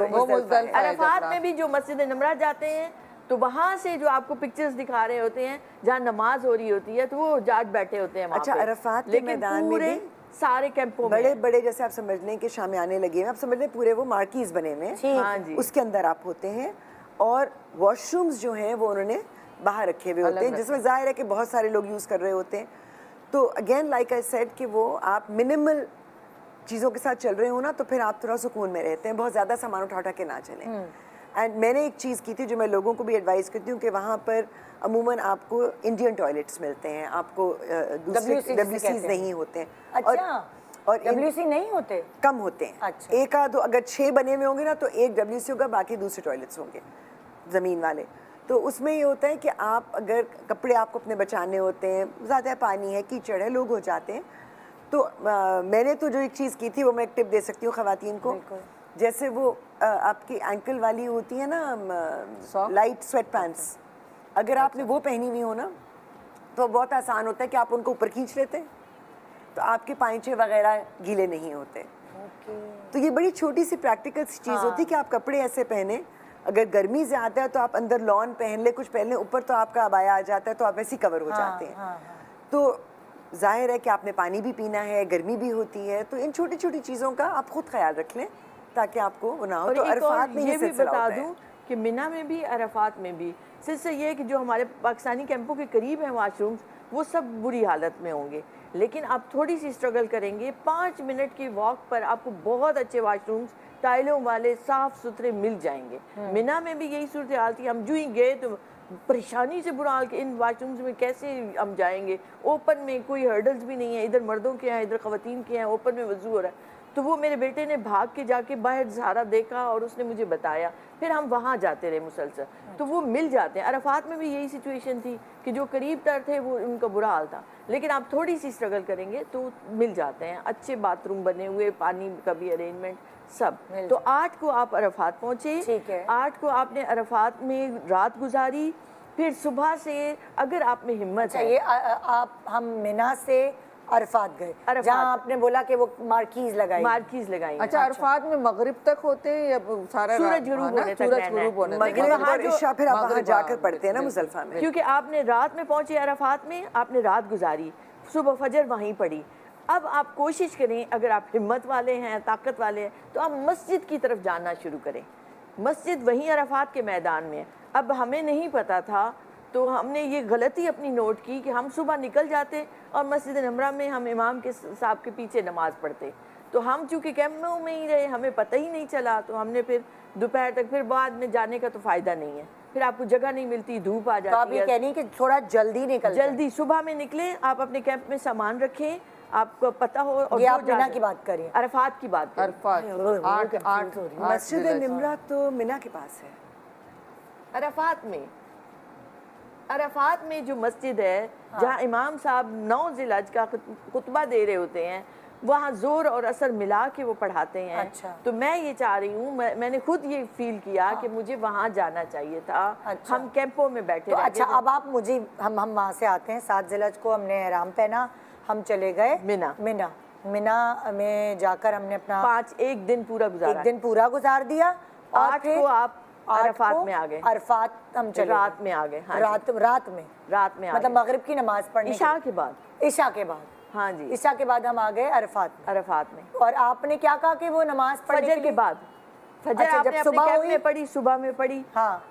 عرفات میں بھی جو مسجد نمرہ جاتے ہیں تو وہاں سے جو آپ کو پکچرز دکھا رہے ہوتے ہیں جہاں نماز ہو رہی ہوتی ہے تو وہ حجاج بیٹھے ہوتے ہیں وہاں پہ. اچھا, عرفات کے میدان میں بھی سارے کیمپوں میں بڑے بڑے, جیسے آپ سمجھ لیں کہ شامیانے لگے ہیں, آپ سمجھ لیں پورے وہ مارکیز بنے ہوئے ہیں, ہاں جی, اس کے اندر آپ ہوتے ہیں, اور واش رومز جو ہیں وہ انہوں نے باہر رکھے ہوئے ہوتے ہیں, جس میں ظاہر ہے کہ بہت سارے لوگ یوز کر رہے ہوتے ہیں. تو اگین لائک آئی سیڈ کہ وہ آپ منیمل چیزوں کے ساتھ چل رہے ہوں نا تو پھر آپ تھوڑا سکون میں رہتے ہیں, بہت زیادہ سامان اٹھا کے نہ چلیں. اینڈ میں نے ایک چیز کی تھی جو میں لوگوں کو بھی ایڈوائز کرتی ہوں کہ وہاں پر عموماً آپ کو انڈین ٹوائلٹس ملتے ہیں, آپ کو دوسرے WCs نہیں ہوتے ہیں. اور WC نہیں ہوتے, کم ہوتے ہیں. ایک آدھ اگر 6 بنے ہوئے ہوں گے نا تو ایک WC ہوگا, باقی دوسرے ٹوائلٹس ہوں گے زمین والے. تو اس میں یہ ہوتا ہے کہ آپ اگر کپڑے آپ کو اپنے بچانے ہوتے ہیں, زیادہ پانی ہے, کیچڑ ہے, لوگ ہو جاتے ہیں. تو میں نے تو جو ایک چیز کی تھی وہ میں ایک ٹپ دے سکتی ہوں خواتین کو, جیسے وہ آپ کی اینکل والی ہوتی ہے نا لائٹ سویٹ پینٹس, اگر آپ نے وہ پہنی ہوئی ہو نا تو بہت آسان ہوتا ہے کہ آپ ان کو اوپر کھینچ لیتے ہیں تو آپ کے پائنچے وغیرہ گیلے نہیں ہوتے. تو یہ بڑی چھوٹی سی پریکٹیکل چیز ہوتی ہے کہ آپ کپڑے ایسے پہنیں, اگر گرمی زیادہ ہے تو آپ اندر لان پہن لیں, کچھ پہن لیں, اوپر تو آپ کا عبایا آ جاتا ہے تو آپ ایسے ہی کور ہو جاتے ہیں. تو ظاہر ہے کہ آپ نے پانی بھی پینا ہے, گرمی بھی ہوتی ہے, تو ان چھوٹی چھوٹی چیزوں کا آپ خود خیال رکھ لیں تاکہ آپ کو وہ نہ ہو. تو عرفات میں یہ بھی بتا دوں کہ منی میں بھی عرفات میں بھی سلسلہ یہ ہے کہ جو ہمارے پاکستانی کیمپوں کے قریب ہیں واش رومز وہ سب بری حالت میں ہوں گے, لیکن آپ تھوڑی سی اسٹرگل کریں گے 5 منٹ کی واک پر آپ کو بہت اچھے واش رومز ٹائلوں والے صاف ستھرے مل جائیں گے. منی میں بھی یہی صورتحال تھی, ہم جو ہی گئے تو پریشانی سے برا حال کہ ان واش رومز میں کیسے ہم جائیں گے, اوپن میں کوئی ہرڈلز بھی نہیں ہیں, ادھر مردوں کے ہیں ادھر خواتین کے ہیں, اوپن میں وضو ہو رہا ہے. تو وہ میرے بیٹے نے بھاگ کے جا کے باہر سارا دیکھا اور اس نے مجھے بتایا, پھر ہم وہاں جاتے رہے مسلسل. تو وہ مل جاتے ہیں. عرفات میں بھی یہی سچویشن تھی کہ جو قریب تر تھے وہ ان کا برا حال تھا, لیکن آپ تھوڑی سی اسٹرگل کریں گے تو مل جاتے ہیں, اچھے باتھ روم بنے ہوئے, پانی کا بھی ارینجمنٹ سب. تو 8 کو آپ عرفات پہنچے, 8 کو آپ نے عرفات میں رات گزاری, پھر صبح سے اگر آپ میں ہمت ہے. آپ ہم منی سے عرفات گئے جہاں آپ نے بولا کہ وہ مارکیز لگائی. اچھا, عرفات میں مغرب تک ہوتے ہیں یا سارا سورج غروب ہونے تک رہنا ہے, مغرب اور عشاء پھر آپ وہاں جا کر پڑھتے ہیں نا مزدلفہ میں, کیونکہ آپ نے رات میں پہنچے عرفات میں, آپ نے رات گزاری, صبح فجر وہیں پڑھی. اب آپ کوشش کریں اگر آپ ہمت والے ہیں, طاقت والے ہیں, تو آپ مسجد کی طرف جانا شروع کریں. مسجد وہیں عرفات کے میدان میں ہے. اب ہمیں نہیں پتا تھا تو ہم نے یہ غلطی اپنی نوٹ کی کہ ہم صبح نکل جاتے اور مسجد نمرہ میں ہم امام کے صاحب کے پیچھے نماز پڑھتے. تو ہم چونکہ کیمپوں میں ہی رہے, ہمیں پتہ ہی نہیں چلا, تو ہم نے پھر دوپہر تک, پھر بعد میں جانے کا تو فائدہ نہیں ہے, پھر آپ کو جگہ نہیں ملتی, دھوپ آ جاتی ہے. تو آپ یہ کہہ رہی ہیں کہ تھوڑا جلدی صبح میں نکلیں, آپ اپنے کیمپ میں سامان رکھیں, آپ کو پتہ ہو. اور یہ آپ منی کی بات کریں, عرفات کی بات کریں. مسجد نمرہ تو منی کے پاس ہے. عرفات میں جو مسجد ہے جہاں امام صاحب 9 ذی الحج کا خطبہ دے رہے ہوتے ہیں, وہاں زور اور اثر ملا کے وہ پڑھاتے ہیں. تو میں یہ چاہ رہی ہوں, میں نے خود یہ فیل کیا کہ مجھے وہاں جانا چاہیے تھا. ہم کیمپوں میں بیٹھے. اچھا, اب آپ مجھے ہم وہاں سے آتے ہیں, 7 ذی الحج کو ہم نے احرام پہنا, ہم چلے گئے منی میں جا کر ہم نے اپنا 1 دن پورا گزار دیا. 8 کو آپ عرفات میں آ گئے. عرفات ہم چلے, رات میں آ گئے. رات میں مطلب مغرب کی نماز پڑھنے, عشاء کے بعد. ہاں جی, عشاء کے بعد ہم آ گئے عرفات میں. اور آپ نے کیا کہا کہ وہ نماز فجر کے بعد, فجر آپ نے اپنے کیمپ میں پڑھی, صبح میں پڑھی,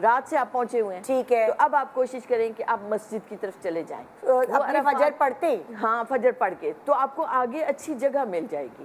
رات سے آپ پہنچے ہوئے ہیں. ٹھیک ہے. تو اب آپ کوشش کریں کہ آپ مسجد کی طرف چلے جائیں اپنی فجر پڑھتے. ہاں, فجر پڑھ کے, تو آپ کو آگے اچھی جگہ مل جائے گی.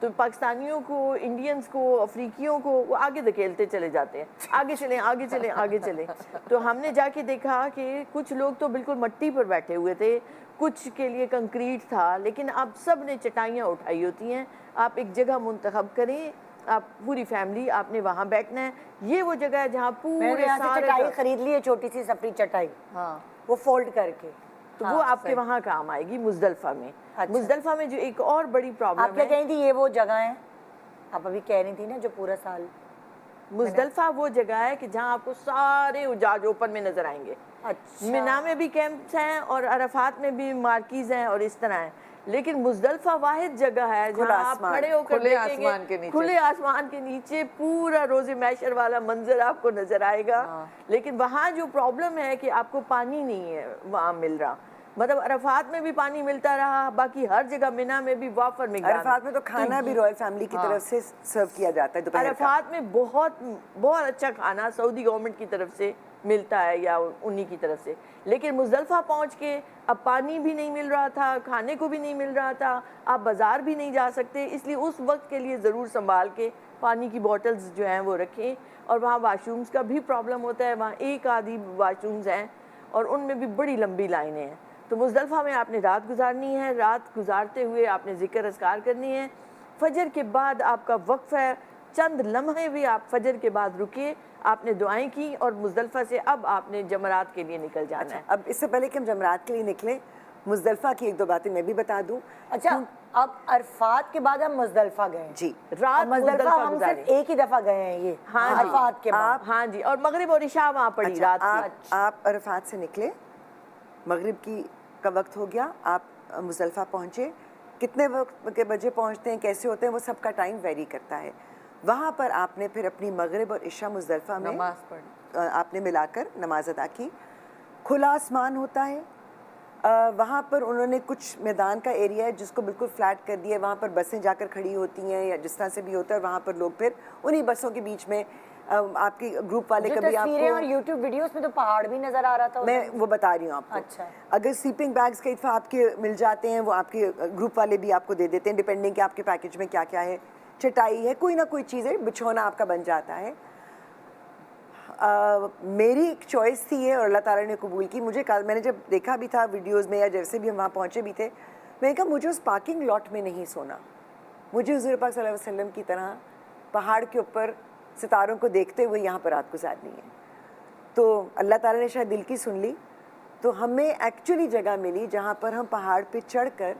تو پاکستانیوں کو، انڈینز کو، افریقیوں کو وہ آگے دھکیلتے چلے جاتے ہیں، آگے چلیں آگے چلیں آگے چلیں. تو ہم نے جا کے دیکھا کہ کچھ لوگ تو بالکل مٹی پر بیٹھے ہوئے تھے، کچھ کے لیے کنکریٹ تھا، لیکن اب سب نے چٹائیاں اٹھائی ہوتی ہیں. آپ ایک جگہ منتخب کریں، آپ پوری فیملی آپ نے وہاں بیٹھنا ہے. یہ وہ جگہ ہے جہاں میں نے پورے یہاں سے سارے چٹائی خرید لی ہے، چھوٹی سی سفری چٹائی، ہاں وہ فولڈ کر کے. تو وہ آپ کے وہاں کام آئے گی مزدلفہ میں. مزدلفہ میں جو ایک اور بڑی آپ پرابلم کیا ہے، کہیں تھی یہ وہ جگہ ہیں آپ ابھی کہہ رہی تھی نا جو پورا سال. مزدلفہ وہ جگہ ہے کہ جہاں آپ کو سارے حجاج اوپن میں نظر آئیں گے. اچھا مینا میں بھی کیمپس ہیں اور عرفات میں بھی مارکیز ہیں اور اس طرح ہیں، لیکن مزدلفہ واحد جگہ ہے کھلا جہاں آپ آسمان، کھڑے ہو کر کھلے دیکھیں آسمان کے گے نیچے، کھلے آسمان کے نیچے پورا روز محشر والا منظر آپ کو نظر آئے گا. لیکن وہاں جو پرابلم ہے کہ آپ کو پانی نہیں ہے وہاں مل رہا. مطلب عرفات میں بھی پانی ملتا رہا، باقی ہر جگہ مینا میں بھی وافر مقدار. عرفات میں تو کھانا بھی رائل فیملی کی طرف سے سرو کیا جاتا ہے دوپہر کا. عرفات میں بہت بہت اچھا کھانا سعودی گورنمنٹ کی طرف سے ملتا ہے یا انہی کی طرف سے. لیکن مزدلفہ پہنچ کے اب پانی بھی نہیں مل رہا تھا، کھانے کو بھی نہیں مل رہا تھا، آپ بازار بھی نہیں جا سکتے. اس لیے اس وقت کے لیے ضرور سنبھال کے پانی کی بوٹلز جو ہیں وہ رکھیں. اور وہاں واش رومز کا بھی پرابلم ہوتا ہے، وہاں ایک آدھی واش رومز ہیں اور ان میں بھی بڑی لمبی لائنیں ہیں. تو مزدلفہ میں آپ نے رات گزارنی ہے، رات گزارتے ہوئے آپ نے ذکر اذکار کرنی ہے. فجر کے بعد آپ کا وقف ہے، چند لمحے بھی آپ فجر کے بعد رکے، آپ نے دعائیں کی اور مزدلفہ سے اب آپ نے جمرات کے لیے نکل جانا ہے. اب اس سے پہلے کہ ہم جمرات کے لیے نکلیں، مزدلفہ کی ایک دو باتیں میں بھی بتا دوں. اچھا اب عرفات کے بعد ہم مزدلفہ گئے ہیں. جی رات مزدلفہ ہم گزاری. صرف ایک ہی دفعہ گئے ہیں یہ عرفات کے بعد. ہاں جی، اور مغرب اور عشاء وہاں پڑی رات کی. آپ عرفات سے نکلے، مغرب کی کا وقت ہو گیا، آپ مزدلفہ پہنچے. کتنے وقت کے بجے پہنچتے ہیں، کیسے ہوتے ہیں، وہ سب کا ٹائم ویری کرتا ہے. وہاں پر آپ نے پھر اپنی مغرب اور عشاء مزدلفہ میں نماز پڑھی، آپ نے ملا کر نماز ادا کی. کھلا آسمان ہوتا ہے وہاں پر. انہوں نے کچھ میدان کا ایریا ہے جس کو بالکل فلیٹ کر دیا ہے، وہاں پر بسیں جا کر کھڑی ہوتی ہیں یا جس طرح سے بھی ہوتا ہے. وہاں پر لوگ پھر انہی بسوں کے بیچ میں آپ کی گروپ والے جو کبھی آپ تصویریں کو، اور یوٹیوب ویڈیوز میں تو پہاڑ بھی نظر آ رہا تھا. میں وہ بتا رہی ہوں آپ کو. اچھا اگر سلیپنگ بیگز کئی دفعہ آپ کے مل جاتے ہیں، وہ آپ کے گروپ والے بھی آپ کو دے دیتے ہیں، ڈپینڈنگ کہ آپ کے پیکج میں کیا کیا ہے. چٹائی ہے، کوئی نہ کوئی چیز ہے، بچھونا آپ کا بن جاتا ہے. میری ایک چوائس تھی یہ اور اللہ تعالیٰ نے قبول کی. مجھے میں نے جب دیکھا بھی تھا ویڈیوز میں یا جیسے بھی ہم وہاں پہنچے بھی تھے، میں نے کہا مجھے اس پارکنگ لاٹ میں نہیں سونا، مجھے حضور پاک صلی اللہ علیہ وسلم کی طرح پہاڑ کے اوپر ستاروں کو دیکھتے ہوئے یہاں پر رات گزارنی ہے. تو اللہ تعالیٰ نے شاید دل کی سن لی، تو ہمیں ایکچولی جگہ ملی جہاں پر ہم پہاڑ پہ چڑھ کر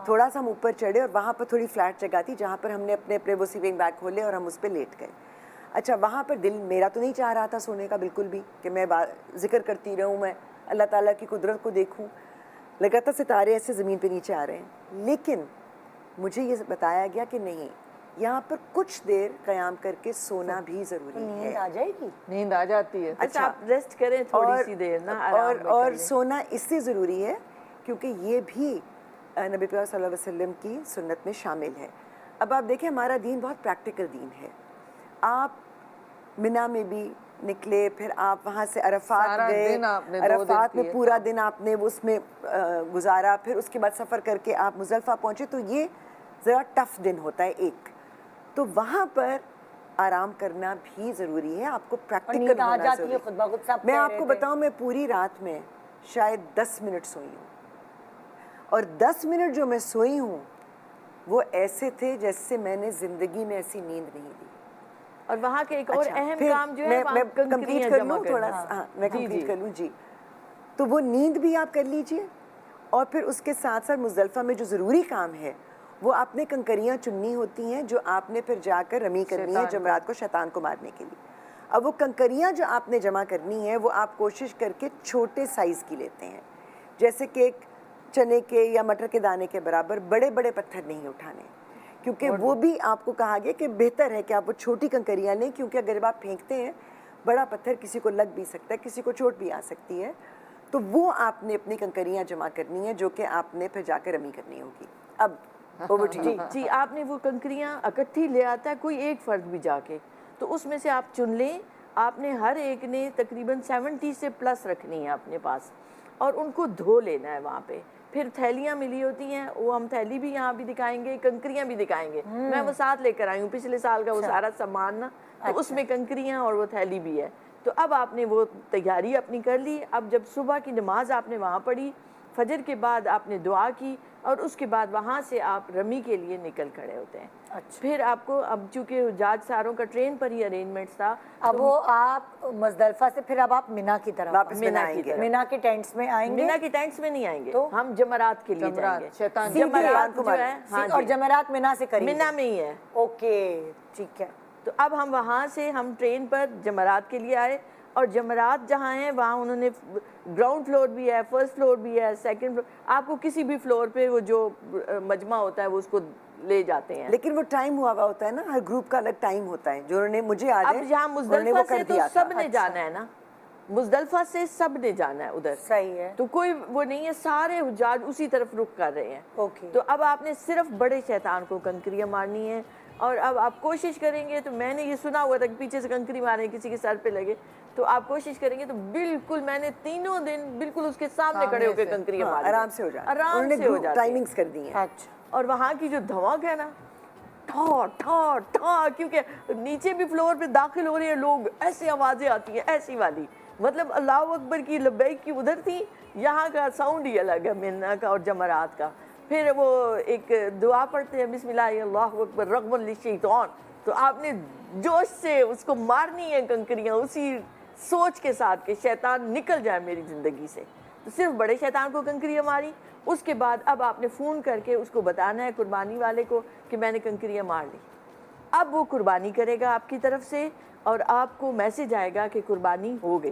تھوڑا سا ہم اوپر چڑھے اور وہاں پر تھوڑی فلیٹ جگہ تھی جہاں پر ہم نے اپنے وہ سلیپنگ بیگ کھولے اور ہم اس پہ لیٹ گئے. اچھا وہاں پر دل میرا تو نہیں چاہ رہا تھا سونے کا بالکل بھی، کہ میں ذکر کرتی رہوں، میں اللہ تعالیٰ کی قدرت کو دیکھوں. لگا تھا ستارے ایسے زمین پہ نیچے آ رہے ہیں. لیکن مجھے یہ بتایا گیا کہ نہیں، یہاں پر کچھ دیر قیام کر کے سونا بھی ضروری ہے. نیند آ جائے گی، نیند آ جاتی ہے. اچھا آپ ریسٹ کریں تھوڑی سی دیر نا، اور سونا اس سے ضروری ہے کیونکہ یہ بھی نبی پاک صلی اللہ علیہ وسلم کی سنت میں شامل ہے. اب آپ دیکھیں ہمارا دین بہت پریکٹیکل دین ہے. آپ مینا میں بھی نکلے، پھر آپ وہاں سے عرفات گئے، عرفات میں پورا دن آپ نے اس میں گزارا، پھر اس کے بعد سفر کر کے آپ مزدلفہ پہنچے. تو یہ ذرا ٹف دن ہوتا ہے ایک. تو وہاں پر آرام کرنا بھی ضروری ہے، آپ کو پریکٹیکل ہونا ضروری ہے. میں آپ کو بتاؤں، میں پوری رات میں شاید 10 منٹ سوئی ہوں، اور 10 منٹ جو میں سوئی ہوں وہ ایسے تھے جیسے میں نے زندگی میں ایسی نیند نہیں لی. اور وہاں کے ایک اور اہم کام جو ہے میں کمپلیٹ کر لوں تھوڑا سا، میں کمپلیٹ کر لوں. جی تو وہ نیند بھی آپ کر لیجئے، اور پھر اس کے ساتھ ساتھ مزدلفہ میں جو ضروری کام ہے وہ آپ نے کنکریاں چننی ہوتی ہیں جو آپ نے پھر جا کر رمی کرنی ہے جمرات کو شیطان کو مارنے کے لیے. اب وہ کنکریاں جو آپ نے جمع کرنی ہے وہ آپ کوشش کر کے چھوٹے سائز کی لیتے ہیں، جیسے کہ ایک چنے کے یا مٹر کے دانے کے برابر. بڑے بڑے پتھر نہیں اٹھانے، کیونکہ وہ بھی آپ کو کہا گیا کہ بہتر ہے کہ آپ وہ چھوٹی کنکریاں لیں، کیونکہ اگر آپ پھینکتے ہیں بڑا پتھر کسی کو لگ بھی سکتا ہے، کسی کو چوٹ بھی آ سکتی ہے. تو وہ آپ نے اپنی کنکریاں جمع کرنی ہیں جو کہ آپ نے پھر جا کر رمی کرنی ہوگی. اب جی آپ نے وہ کنکریاں اکٹھی لے آتا ہے کوئی ایک فرد بھی جا کے، تو اس میں سے آپ چن لیں. آپ نے ہر ایک نے تقریباً 70 سے پلس رکھنی ہے اپنے پاس، اور ان کو دھو لینا ہے وہاں پہ. پھر تھیلیاں ملی ہوتی ہیں, وہ ہم تھیلی بھی یہاں بھی دکھائیں گے, کنکریاں بھی دکھائیں گے. میں وہ ساتھ لے کر آئی ہوں پچھلے سال کا وہ سارا سامان نا, تو اس میں کنکریاں اور وہ تھیلی بھی ہے. تو اب آپ نے وہ تیاری اپنی کر لی. اب جب صبح کی نماز آپ نے وہاں پڑھی, فجر کے بعد آپ نے دعا کی, اور اس کے بعد وہاں سے آپ رمی کے لیے نکل کھڑے ہوتے ہیں. پھر آپ کو اب چونکہ حجاج ساروں کا ٹرین پر ہی ارینجمنٹس تھا, اب وہ آپ مزدلفہ سے پھر اب آپ مینا کی طرف واپس مینا آئیں کی گے. طرف. مینا کے ٹینٹس میں آئیں گے. مینا کے ٹینٹس میں نہیں آئیں گے, ہم جمرات کے لیے جائیں گے. شیطان جمرات جو ہے, ہاں اور جمعرات مینا سے قریب مینا میں ہی ہے. اوکے ٹھیک ہے. تو اب ہم وہاں سے ہم ٹرین پر جمرات کے لیے آئے, اور جمرات جہاں ہیں وہاں انہوں نے گراؤنڈ فلور بھی ہے, فرسٹ فلور بھی ہے, سیکنڈ فلور, آپ کو کسی بھی فلور پہ وہ جو مجمع ہوتا ہے وہ اس کو لے جاتے ہیں. لیکن وہ ٹائم ہوا ہوتا ہے نا, ہر گروپ کا الگ ٹائم ہوتا ہے, جو انہوں نے مجھے آج اب یہاں مزدلفہ سے تو سب نے جانا ہے نا, مزدلفہ سے سب نے جانا ہے ادھر. صحیح ہے. تو کوئی وہ نہیں ہے, سارے حجاج اسی طرف رخ کر رہے ہیں. اوکے. تو اب آپ نے صرف بڑے شیطان کو کنکریاں مارنی ہے, اور اب آپ کوشش کریں گے, تو میں نے یہ سنا ہوا تھا کہ پیچھے سے کنکری ماریں کسی کے سر پہ لگے, تو آپ کوشش کریں گے تو بالکل میں نے تینوں دن بالکل اس کے سامنے کھڑے ہو کے کنکریاں ماری, آرام سے ہو جاتا, آرام سے ہو جاتی ٹائمنگز کر دی ہیں. اچھا. اور وہاں کی جو دھمک ہے نا, ٹھا ٹھا ٹھا, کیونکہ نیچے بھی فلور پہ داخل ہو رہے ہیں لوگ, ایسی آوازیں آتی ہیں ایسی والی, مطلب اللہ اکبر کی لبیک کی ادھر تھی, یہاں کا ساؤنڈ ہی الگ ہے مینا کا اور جمرات کا. پھر وہ ایک دعا پڑھتے ہیں, بسم اللہ اللہ اکبر رغم للشیطان, تو آپ نے جوش سے اس کو مارنی ہے کنکریاں, اسی سوچ کے ساتھ کہ شیطان نکل جائے میری زندگی سے. تو صرف بڑے شیطان کو کنکریاں ماری. اس کے بعد اب آپ نے فون کر کے اس کو بتانا ہے قربانی والے کو کہ میں نے کنکریاں مار لی. اب وہ قربانی کرے گا آپ کی طرف سے, اور آپ کو میسج آئے گا کہ قربانی ہو گئی.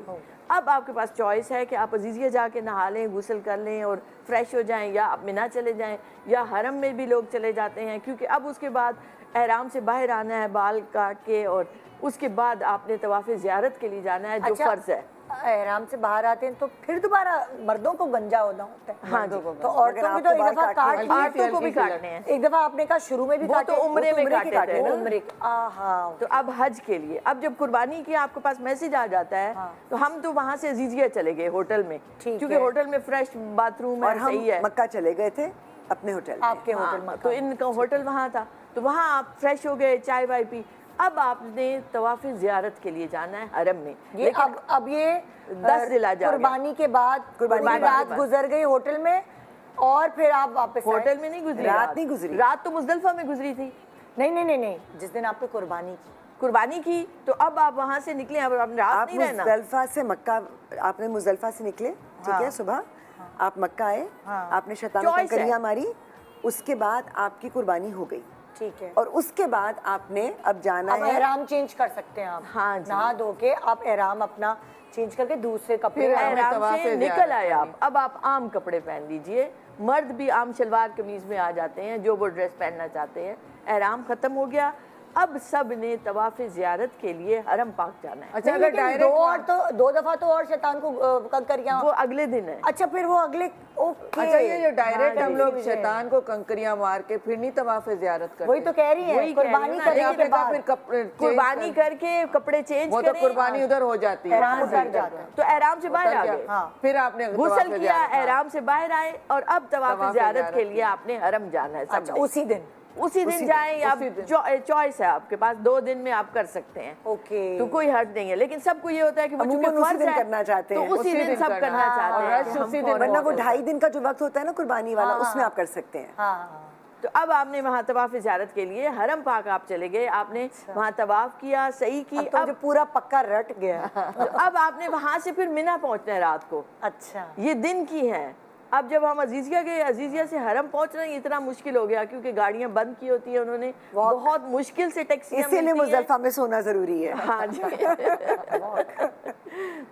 اب آپ کے پاس چوائس ہے کہ آپ عزیزیہ جا کے نہا لیں, غسل کر لیں اور فریش ہو جائیں, یا آپ مینا چلے جائیں, یا حرم میں بھی لوگ چلے جاتے ہیں, کیونکہ اب اس کے بعد احرام سے باہر آنا ہے بال کاٹ کے, اور اس کے بعد آپ نے طواف زیارت کے لیے جانا ہے جو فرض ہے. احرام سے باہر آتے ہیں تو پھر دوبارہ مردوں کو گنجا ہونا ہوتا ہے. ہاں جی, تو عورتوں بھی تو ایک دفعہ کاٹ لیے, عورتوں کو بھی کاٹنے ہیں. ایک دفعہ آپ نے کہا شروع میں بھی وہ کاٹے, تو عمرے میں کاٹے تھے نا. عمرے. ہاں. تو اب حج کے لیے اب جب قربانی کی آپ کے پاس میسج آ جاتا ہے, تو ہم تو وہاں سے عزیزیہ چلے گئے ہوٹل میں, کیونکہ ہوٹل میں فریش باتھ روم ہے, صحیح ہے. مکہ چلے گئے تھے اپنے ہوٹل, آپ کے ہوٹل میں, تو ان کا ہوٹل وہاں تھا, تو وہاں آپ فریش ہو گئے, چائے وائے پی. اب آپ نے طواف زیارت کے لیے جانا ہے حرم میں. اب یہ 10 ذی الحجہ قربانی کے بعد رات گزر گئی ہوٹل میں, اور پھر آپ واپس ہوٹل میں نہیں گزری, رات نہیں گزری, رات تو مزدلفہ میں گزری تھی. نہیں, جس دن آپ نے قربانی کی تو اب آپ وہاں سے نکلے, اب آپ نے رات نہیں رہنا. مزدلفہ سے مکہ, آپ نے مزدلفہ سے نکلے, ٹھیک ہے, صبح آپ مکہ آئے, آپ نے شیطان کو کنکریاں ماری, اس کے بعد آپ کی قربانی ہو گئی. ٹھیک ہے. اور اس کے بعد آپ نے اب جانا ہے, احرام چینج کر سکتے ہیں آپ. ہاں, نہا دھو کے آپ احرام اپنا چینج کر کے دوسرے کپڑے, احرام سے نکل آئے آپ, اب آپ عام کپڑے پہن لیجئے. مرد بھی عام شلوار قمیض میں آ جاتے ہیں جو وہ ڈریس پہننا چاہتے ہیں. احرام ختم ہو گیا, اب سب نے طواف زیارت کے لیے حرم پاک جانا ہے. اچھا, اگر دو دفعہ تو اور شیطان کو کنکریاں, وہ اگلے دن ہے. اچھا پھر وہ اگلے, اچھا یہ جو ڈائریکٹ ہم لوگ شیطان کو کنکریاں مار کے پھر نہیں طواف زیارت کرتے, وہی تو کہہ رہی ہیں, قربانی کرنے کے بعد قربانی کر کے کپڑے چینج وہ کریں, تو قربانی ادھر ہو جاتی ہے, تو احرام سے باہر آ گئے, پھر آپ نے غسل کیا, احرام سے باہر آئے, اور اب طواف زیارت کے لیے آپ نے حرم جانا ہے. سب اسی دن جائیں, یا چوائس ہے آپ کے پاس, 2 دن میں آپ کر سکتے ہیں. تو کوئی حرج نہیں ہے, لیکن سب کو یہ ہوتا ہے کہ وہ چونکہ فرض ہے کرنا چاہتے ہیں, تو اسی دن سب کرنا چاہتے ہیں, ورنہ وہ 2.5 دن کا جو وقت ہوتا ہے نا قربانی والا, اس میں آپ کر سکتے ہیں. تو اب آپ نے وہاں طواف زیارت کے لیے حرم پاک آپ چلے گئے, آپ نے وہاں طواف کیا, صحیح کی, اب پورا پکا رٹ گیا. اب آپ نے وہاں سے پھر مینا پہنچنا ہے رات کو. اچھا, یہ دن کی ہے. اب جب ہم عزیزیہ گئے, عزیزیہ سے حرم پہنچنا اتنا مشکل ہو گیا, کیونکہ گاڑیاں بند کی ہوتی ہیں انہوں نے, بہت مشکل سے ٹیکسیاں اسی لیے مزدلفہ میں سونا ضروری ہے. ہاں جی.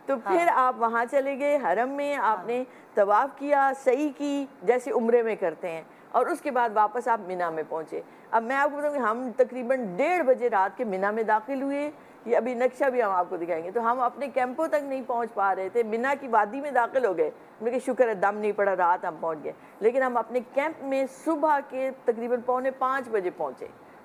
تو پھر آپ وہاں چلے گئے حرم میں, آپ نے طواف کیا, صحیح کی جیسے عمرے میں کرتے ہیں, اور اس کے بعد واپس آپ مینا میں پہنچے. اب میں آپ کو بتاؤں کہ ہم تقریباً 1:30 بجے رات کے مینا میں داخل ہوئے. یہ ابھی نقشہ بھی ہم آپ کو دکھائیں گے. تو ہم اپنے کیمپوں تک نہیں پہنچ پا رہے تھے, مینا کی وادی میں داخل ہو گئے, لیکن شکر ہے دم نہیں پڑا, رات ہم پہنچ گئے. لیکن ہم اپنے کیمپ میں صبح کے تقریباً 4:45 بجے پہنچے.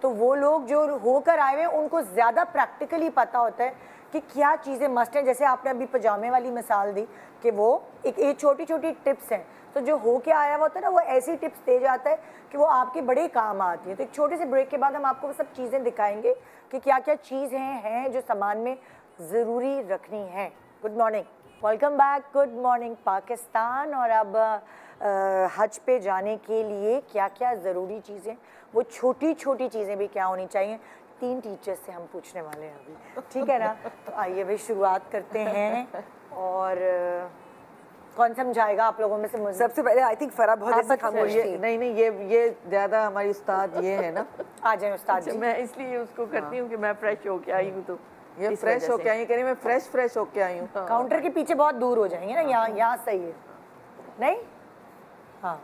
تو وہ لوگ جو ہو کر آئے ہوئے ہیں ان کو زیادہ پریکٹیکلی پتہ ہوتا ہے کہ کیا چیزیں مسٹ ہیں. جیسے آپ نے ابھی پجامے والی مثال دی کہ وہ ایک چھوٹی چھوٹی ٹپس ہیں, تو جو ہو کے آیا ہوتا ہے نا وہ ایسی ٹپس دے جاتا ہے کہ وہ آپ کے بڑے کام آتی ہیں. تو ایک چھوٹے سے بریک کے بعد ہم آپ کو وہ سب چیزیں دکھائیں گے کہ کیا کیا چیزیں ہیں جو سامان میں ضروری رکھنی ہیں. Good morning, welcome back, good morning Pakistan. اور اب حج پہ جانے کے لیے کیا کیا ضروری چیزیں, وہ چھوٹی چھوٹی چیزیں بھی کیا ہونی چاہیے, 3 ٹیچرز سے ہم پوچھنے والے ہیں ابھی, ٹھیک ہے نا. تو آئیے بھائی شروعات کرتے ہیں. اور کون سمجھائے گا آپ لوگوں میں سے مجھے؟ سب سے پہلے آئی تھنک فرح بہت ایسے خاموش تھی. نہیں یہ زیادہ ہماری استاد یہ ہے نا. آ جائیں استاد جی. میں اس لیے اس کو کرتی ہوں کہ میں فریش ہو کے آئی ہوں, تو یہ فریش ہو کے آئی کہیں میں فریش ہو کے آئی ہوں. کاؤنٹر کے پیچھے بہت دور ہو جائیں گے نا, یہاں صحیح ہے نہیں. ہاں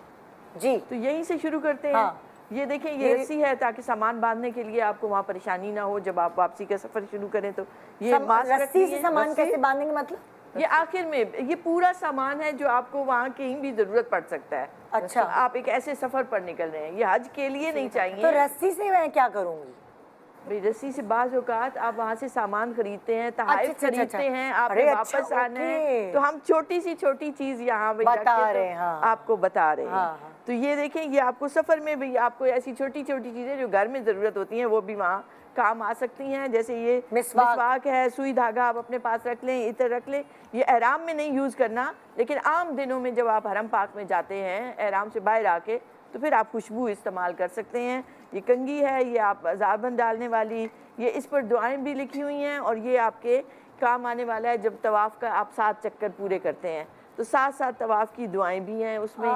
جی, تو یہیں سے شروع کرتے ہیں. یہ دیکھیں یہ رسی ہے تاکہ سامان باندھنے کے لیے آپ کو وہاں پریشانی نہ ہو جب آپ واپسی کا سفر شروع کریں. تو یہ رسی سے سامان کیسے باندھیں گے, مطلب یہ آخر میں یہ پورا سامان ہے جو آپ کو وہاں کہیں بھی ضرورت پڑ سکتا ہے. اچھا, آپ ایک ایسے سفر پر نکل رہے ہیں, یہ حج کے لیے نہیں چاہیے. تو رسی سے میں کیا کروں گی؟ رسی سے بعض اوقات آپ وہاں سے سامان خریدتے ہیں, تحائف خریدتے ہیں, آپ نے واپس آنا ہے, تو ہم چھوٹی سی چھوٹی چیز یہاں بتا رہے ہیں, آپ کو بتا رہے ہیں. تو یہ دیکھیں یہ آپ کو سفر میں بھی آپ کو ایسی چھوٹی چھوٹی چیزیں جو گھر میں ضرورت ہوتی ہیں وہ بھی وہاں کام آ سکتی ہیں. جیسے یہ مسواک ہے, سوئی دھاگا آپ اپنے پاس رکھ لیں, عطر رکھ لیں. یہ احرام میں نہیں یوز کرنا, لیکن عام دنوں میں جب آپ حرم پاک میں جاتے ہیں احرام سے باہر آ کے, تو پھر آپ خوشبو استعمال کر سکتے ہیں. یہ کنگھی ہے, یہ آپ زعفران ڈالنے والی, یہ اس پر دعائیں بھی لکھی ہوئی ہیں, اور یہ آپ کے کام آنے والا ہے جب طواف کا آپ 7 چکر پورے کرتے ہیں, تو 7 طواف کی دعائیں بھی ہیں اس میں.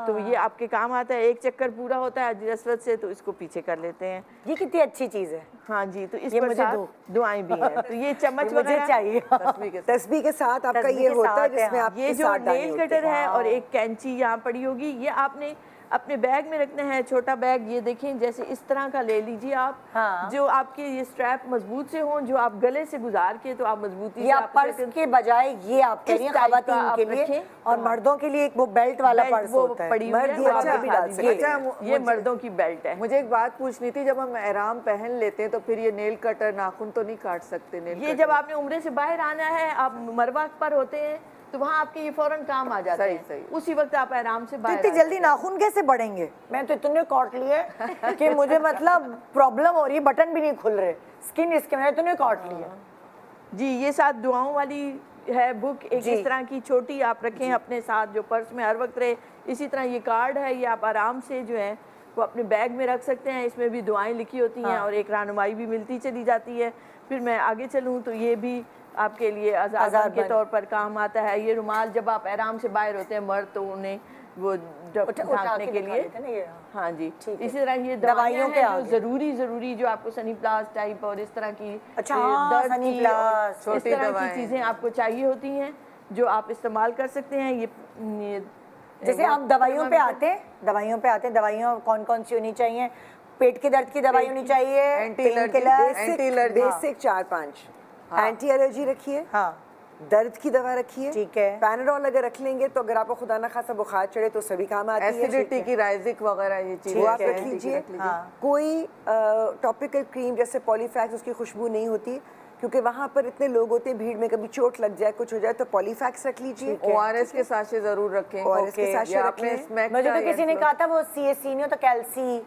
تو یہ آپ کے کام آتا ہے. 1 چکر پورا ہوتا ہے حجر اسود سے, تو اس کو پیچھے کر لیتے ہیں. یہ کتنی اچھی چیز ہے. ہاں جی, تو اس پر 7 دعائیں بھی ہیں. تو یہ چمچ وغیرہ چاہیے تسبیح کے ساتھ آپ کا یہ ہوتا ہے جس میں آپ یہ جو نیل کٹر ہے اور ایک کینچی یہاں پڑی ہوگی, یہ آپ نے اپنے بیگ میں رکھنا ہے. چھوٹا بیگ یہ دیکھیں جیسے اس طرح کا لے لیجیے آپ, جو آپ کے یہ سٹریپ مضبوط سے ہوں, جو آپ گلے سے گزار کے تو آپ مضبوطی سے پرس کے بجائے یہ آپ کے لیے خواتین کے لیے, اور مردوں کے لیے ایک وہ بیلٹ والا پرس ہوتا ہے. یہ مردوں کی بیلٹ ہے. مجھے ایک بات پوچھنی تھی, جب ہم احرام پہن لیتے ہیں تو پھر یہ نیل کٹر ناخن تو نہیں کاٹ سکتے؟ یہ جب آپ نے عمرے سے باہر آنا ہے, آپ مروہ پر ہوتے ہیں, تو وہاں آپ کے یہ فوراً کام آ جاتا ہے. اسی وقت آپ آرام سے باہر. اتنی جلدی ناخن کیسے بڑھیں گے؟ میں تو اتنے کاٹ لیے کہ مجھے مطلب پرابلم ہو رہی ہے, بٹن بھی نہیں کھل رہے, اسکن اس کے میں اتنے کاٹ لیے. جی یہ 7 دعاؤں والی ہے بک, ایک اس طرح کی چھوٹی آپ رکھیں اپنے ساتھ جو پرس میں ہر وقت رہے. اسی طرح یہ کارڈ ہے, یہ آپ آرام سے جو ہے وہ اپنے بیگ میں رکھ سکتے ہیں. اس میں بھی دعائیں لکھی ہوتی ہیں اور ایک رہنمائی بھی ملتی چلی جاتی ہے. پھر میں آگے چلوں تو یہ بھی آپ کے لیے آزار کے طور پر کام آتا ہے. یہ رومال جب آپ احرام سے باہر ہوتے ہیں مرد, تو انہیں وہ ڈھانکنے کے لیے. ہاں جی, اسی طرح یہ دوائیاں ہیں جو ضروری جو آپ کو سنی پلاس ٹائپ اور اس طرح کی درد کی اس طرح کی چیزیں آپ کو چاہیے ہوتی ہیں جو آپ استعمال کر سکتے ہیں. یہ جیسے آپ دوائیوں پہ آتے ہیں, دوائیوں کون کون سی ہونی چاہیے؟ پیٹ کے درد کی دوائی ہونی چاہیے, بیسک 4-5 اینٹی الرجی رکھیے, درد کی دوا رکھیے, ٹھیک ہے. پیناڈول اگر رکھ لیں گے تو اگر آپ کو خدا نہ خاصا بخار چڑھے تو سبھی کام آتی ہے. ایسیڈیٹی کی رائزک وغیرہ یہ چیزیں وہ آپ رکھ لیجیے. کوئی ٹاپیکل کریم جیسے پولی فیکس, اس کی خوشبو نہیں ہوتی کیونکہ وہاں پر اتنے لوگ ہوتے ہیں بھیڑ میں, کبھی چوٹ لگ جائے کچھ ہو جائے, تو پولی فیکس رکھ لیجیے. ORS کے ساتھ ضرور رکھیں. ORS کے ساتھ رکھ لیں. مجھے تو کسی نے کہا تھا وہ CSC نہیں ہوتا, کیلسی,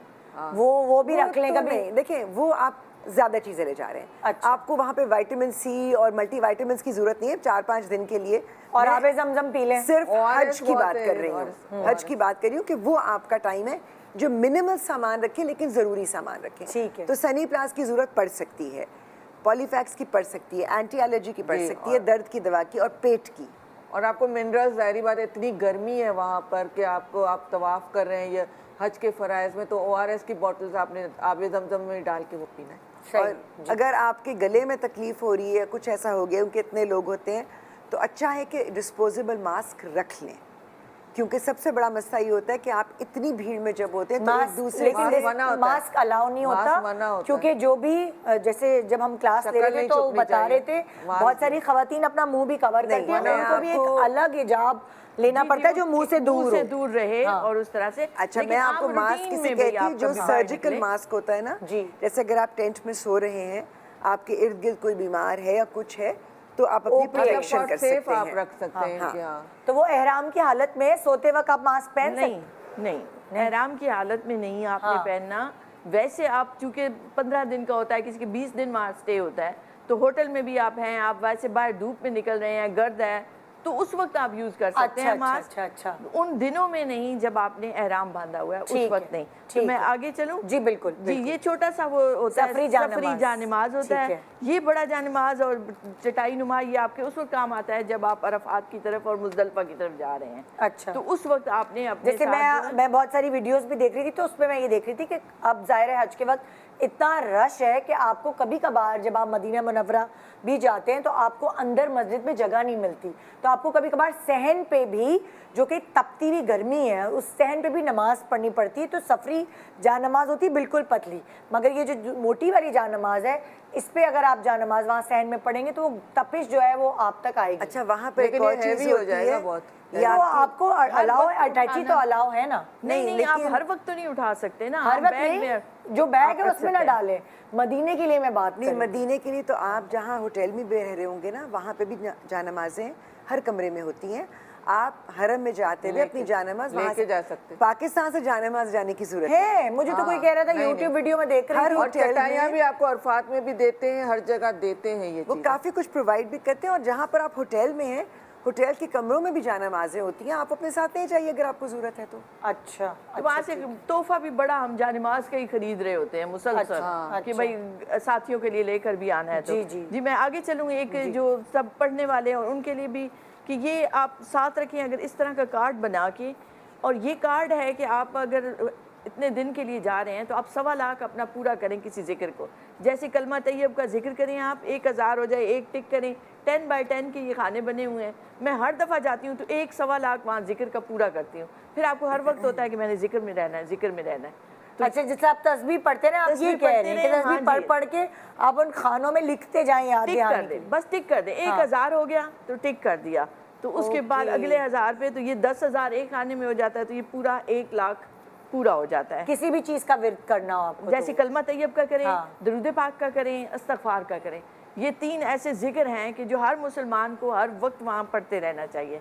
وہ بھی رکھ لیں کبھی. دیکھیں وہ آپ زیادہ چیزیں لے جا رہے ہیں. آپ کو وہاں پہ وائٹامن سی اور ملٹی وائٹامنس کی ضرورت نہیں ہے 4-5 دن کے لیے. اور آب زمزم پی لیں. صرف حج کی بات کر رہی ہوں, حج کی بات کر رہی ہوں کہ وہ آپ کا ٹائم ہے جو منیمل سامان رکھیں لیکن ضروری سامان رکھیں. ٹھیک ہے. تو سنی پلاس کی ضرورت پڑ سکتی ہے, پولی فیکس کی پڑ سکتی ہے, اینٹی الرجی کی پڑ سکتی ہے, درد کی دوا کی, اور پیٹ کی. اور آپ کو منرل, ظاہری بات اتنی گرمی ہے وہاں پر کہ آپ طواف کر رہے ہیں یا حج کے فرائض میں, تو ORS کی بوٹلز آپ نے آب زمزم میں ڈال کے وہ پینا ہے. اور اگر آپ کے گلے میں تکلیف ہو رہی ہے, کچھ ایسا ہو گیا کیونکہ اتنے لوگ ہوتے ہیں, تو اچھا ہے کہ ڈسپوزیبل ماسک رکھ لیں. کیونکہ سب سے بڑا مسئلہ یہ ہوتا ہے کہ آپ اتنی بھیڑ میں جب ہوتے ہیں تو ایک دوسرے لیکن ماسک الاؤ نہیں ہوتا کیونکہ جو بھی جیسے جب ہم کلاس لے رہے تھے تو بتا رہے تھے بہت ساری خواتین اپنا منہ بھی کور کرتی ہیں، ان کو بھی ایک الگ حجاب لینا پڑتا ہے جو منہ سے دور رہے اور اس طرح سے. اچھا میں آپ کو ماسک کسی کہتی ہوں جو سرجیکل ماسک ہوتا ہے نا، جیسے اگر آپ ٹینٹ میں سو رہے ہیں، آپ کے ارد گرد کوئی بیمار ہے یا کچھ ہے تو آپ اپنی پروٹیکشن کر سکتے ہیں، رکھ سکتے ہیں. تو وہ احرام کی حالت میں سوتے وقت آپ ماسک پہن سکتے؟ نہیں، احرام کی حالت میں نہیں آپ نے پہننا. ویسے آپ چونکہ 15 دن کا ہوتا ہے، کسی کے 20 دن وہاں اسٹے ہوتا ہے، تو ہوٹل میں بھی آپ ہیں، آپ ویسے باہر دھوپ میں نکل رہے ہیں، گرد ہے، تو اس وقت آپ یوز کر سکتے ہیں ماسک. ان دنوں میں نہیں جب آپ نے احرام باندھا ہوا ہے، اس وقت نہیں. تو میں آگے چلوں؟ جی بالکل. جی یہ چھوٹا سا وہ ہوتا ہے سفری جان نماز ہوتا ہے. یہ بڑا جان نماز اور چٹائی نما یہ آپ کے اس وقت کام آتا ہے جب آپ عرفات کی طرف اور مزدلفہ کی طرف جا رہے ہیں. اچھا. تو اس وقت آپ نے اپنے جیسے میں بہت ساری ویڈیوز بھی دیکھ رہی تھی تو اس پہ میں یہ دیکھ رہی تھی کہ اب ظاہر ہے حج کے وقت اتنا رش ہے کہ آپ کو کبھی کبھار جب آپ مدینہ منورہ بھی جاتے ہیں تو آپ کو اندر مسجد میں جگہ نہیں ملتی، تو آپ کو کبھی کبھار صحن پہ بھی جو کہ تپتی ہوئی گرمی ہے اس صحن پہ بھی نماز پڑھنی پڑتی ہے. تو سفری جان نماز ہوتی ہے بالکل پتلی، مگر یہ جو موٹی والی جان نماز ہے اس پہ اگر آپ جان نماز وہاں صحن میں پڑھیں گے تو وہ تپش جو ہے وہ آپ تک آئے گی. اچھا وہاں پہ ایک اور چیز ہو جائے گا بہت. یا آپ کو الاؤ ہے، اٹیچی تو الاؤ ہے نا؟ نہیں آپ ہر وقت تو نہیں اٹھا سکتے نا. ہر وقت نہیں، جو بیگ ہے اس میں نہ ڈالیں. مدینے کے لیے میں بات نہیں، مدینے کے لیے تو آپ جہاں ہوٹل میں بھی رہ رہے ہوں گے نا وہاں پہ بھی جان نمازیں ہر کمرے میں ہوتی ہیں. آپ حرم میں جاتے ہوئے اپنی جان نماز وہاں سے جا سکتے. پاکستان سے جان نماز جانے کی ضرورت ہے. مجھے تو کوئی کہہ رہا تھا یوٹیوب ویڈیو میں دیکھ رہی اور چٹائیاں بھی آپ کو عرفات میں بھی دیتے ہیں، ہر جگہ دیتے ہیں. یہ وہ کافی کچھ پرووائڈ بھی کرتے ہیں. اور جہاں پر آپ ہوٹل میں ہیں ہوٹل کے کمروں میں بھی جان نمازیں ہوتی ہیں، آپ اپنے ساتھ نہیں چاہیے اگر آپ کو ضرورت ہے تو. اچھا. وہاں سے تحفہ بھی بڑا ہم جان نماز کا ہی خرید رہے ہوتے ہیں مسلسل کہ بھائی ساتھیوں کے لیے لے کر بھی آنا ہے. تو جی میں آگے چلوں. ایک جو سب پڑھنے والے ہیں اور ان کے لیے بھی کہ یہ آپ ساتھ رکھیں اگر اس طرح کا کارڈ بنا کے، اور یہ کارڈ ہے کہ آپ اگر اتنے دن کے لیے جا رہے ہیں تو آپ 1.25 لاکھ اپنا پورا کریں کسی ذکر کو. جیسے کلمہ طیب کا ذکر کریں آپ 1000 ہو جائے، ایک ٹک کریں. 10x10 کے یہ خانے بنے ہوئے ہیں. میں ہر دفعہ جاتی ہوں تو 1.25 لاکھ وہاں ذکر کا پورا کرتی ہوں. پھر آپ کو ہر وقت ہوتا ہے کہ میں نے ذکر میں رہنا ہے، ذکر میں رہنا ہے. اچھا جیسے آپ تسبیح پڑھتے ہیں آپ یہ کہہ رہے ہیں کہ تسبیح پڑھ کے آپ ان خانوں میں لکھتے جائیں یاد کر دیں، بس ٹک کر دیں. 1000 ہو گیا تو ٹک کر دیا. تو اس کے بعد اگلے 1000 پہ تو یہ 10,000 ایک خانے میں ہو جاتا ہے. تو یہ پورا 1 لاکھ پورا ہو جاتا ہے. کسی بھی چیز کا ورد کرنا ہو آپ کو، جیسے کلمہ طیب کا کریں، درود پاک کا کریں، استغفار کا کریں. یہ 3 ایسے ذکر ہیں کہ جو ہر مسلمان کو ہر وقت وہاں پڑھتے رہنا چاہیے.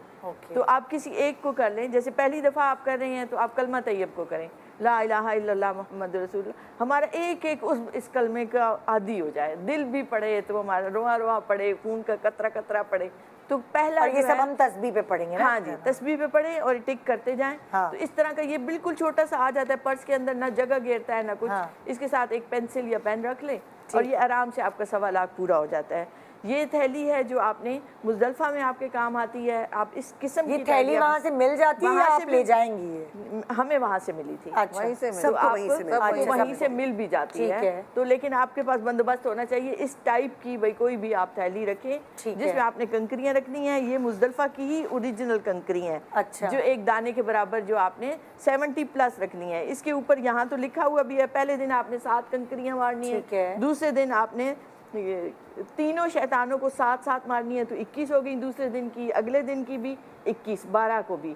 تو آپ کسی ایک کو کر لیں. جیسے پہلی دفعہ آپ کر رہے ہیں تو آپ کلمہ طیب کو کریں، لا الہ الا اللہ محمد رسول اللہ. ہمارا ایک اس کلمے کا عادی ہو جائے. دل بھی پڑھے تو ہمارا رواں رواں پڑھے، خون کا قطرہ قطرہ پڑھے. تو پہلا یہ سب ہم تسبیح پہ پڑھیں گے. ہاں جی تسبیح پہ پڑھیں اور ٹک کرتے جائیں. تو اس طرح کا یہ بالکل چھوٹا سا آ جاتا ہے پرس کے اندر، نہ جگہ گھیرتا ہے نہ کچھ. اس کے ساتھ ایک پینسل یا پین رکھ لیں اور یہ آرام سے آپ کا 1.25 لاکھ پورا ہو جاتا ہے. یہ تھیلی ہے جو آپ نے مزدلفہ میں آپ کے کام آتی ہے. آپ اس قسم کی تھیلی وہاں سے مل جاتی ہے، آپ لے جائیں گی؟ ہمیں وہاں سے ملی تھی، وہیں سے مل بھی جاتی ہے. تو لیکن آپ کے پاس بندوبست ہونا چاہیے اس ٹائپ کی. بھائی کوئی بھی آپ تھیلی رکھیں جس میں آپ نے کنکریاں رکھنی ہیں. یہ مزدلفہ کی ہی اوریجنل کنکری ہیں جو 1 دانے کے برابر، جو آپ نے 70+ رکھنی ہے. اس کے اوپر یہاں تو لکھا ہوا بھی ہے پہلے دن آپ نے 7 کنکریاں مارنی ہیں، دوسرے دن آپ نے تینوں شیطانوں کو 7 مارنی ہے تو 21 ہو گئی دوسرے دن کی. اگلے دن کی بھی 21، 12 کو بھی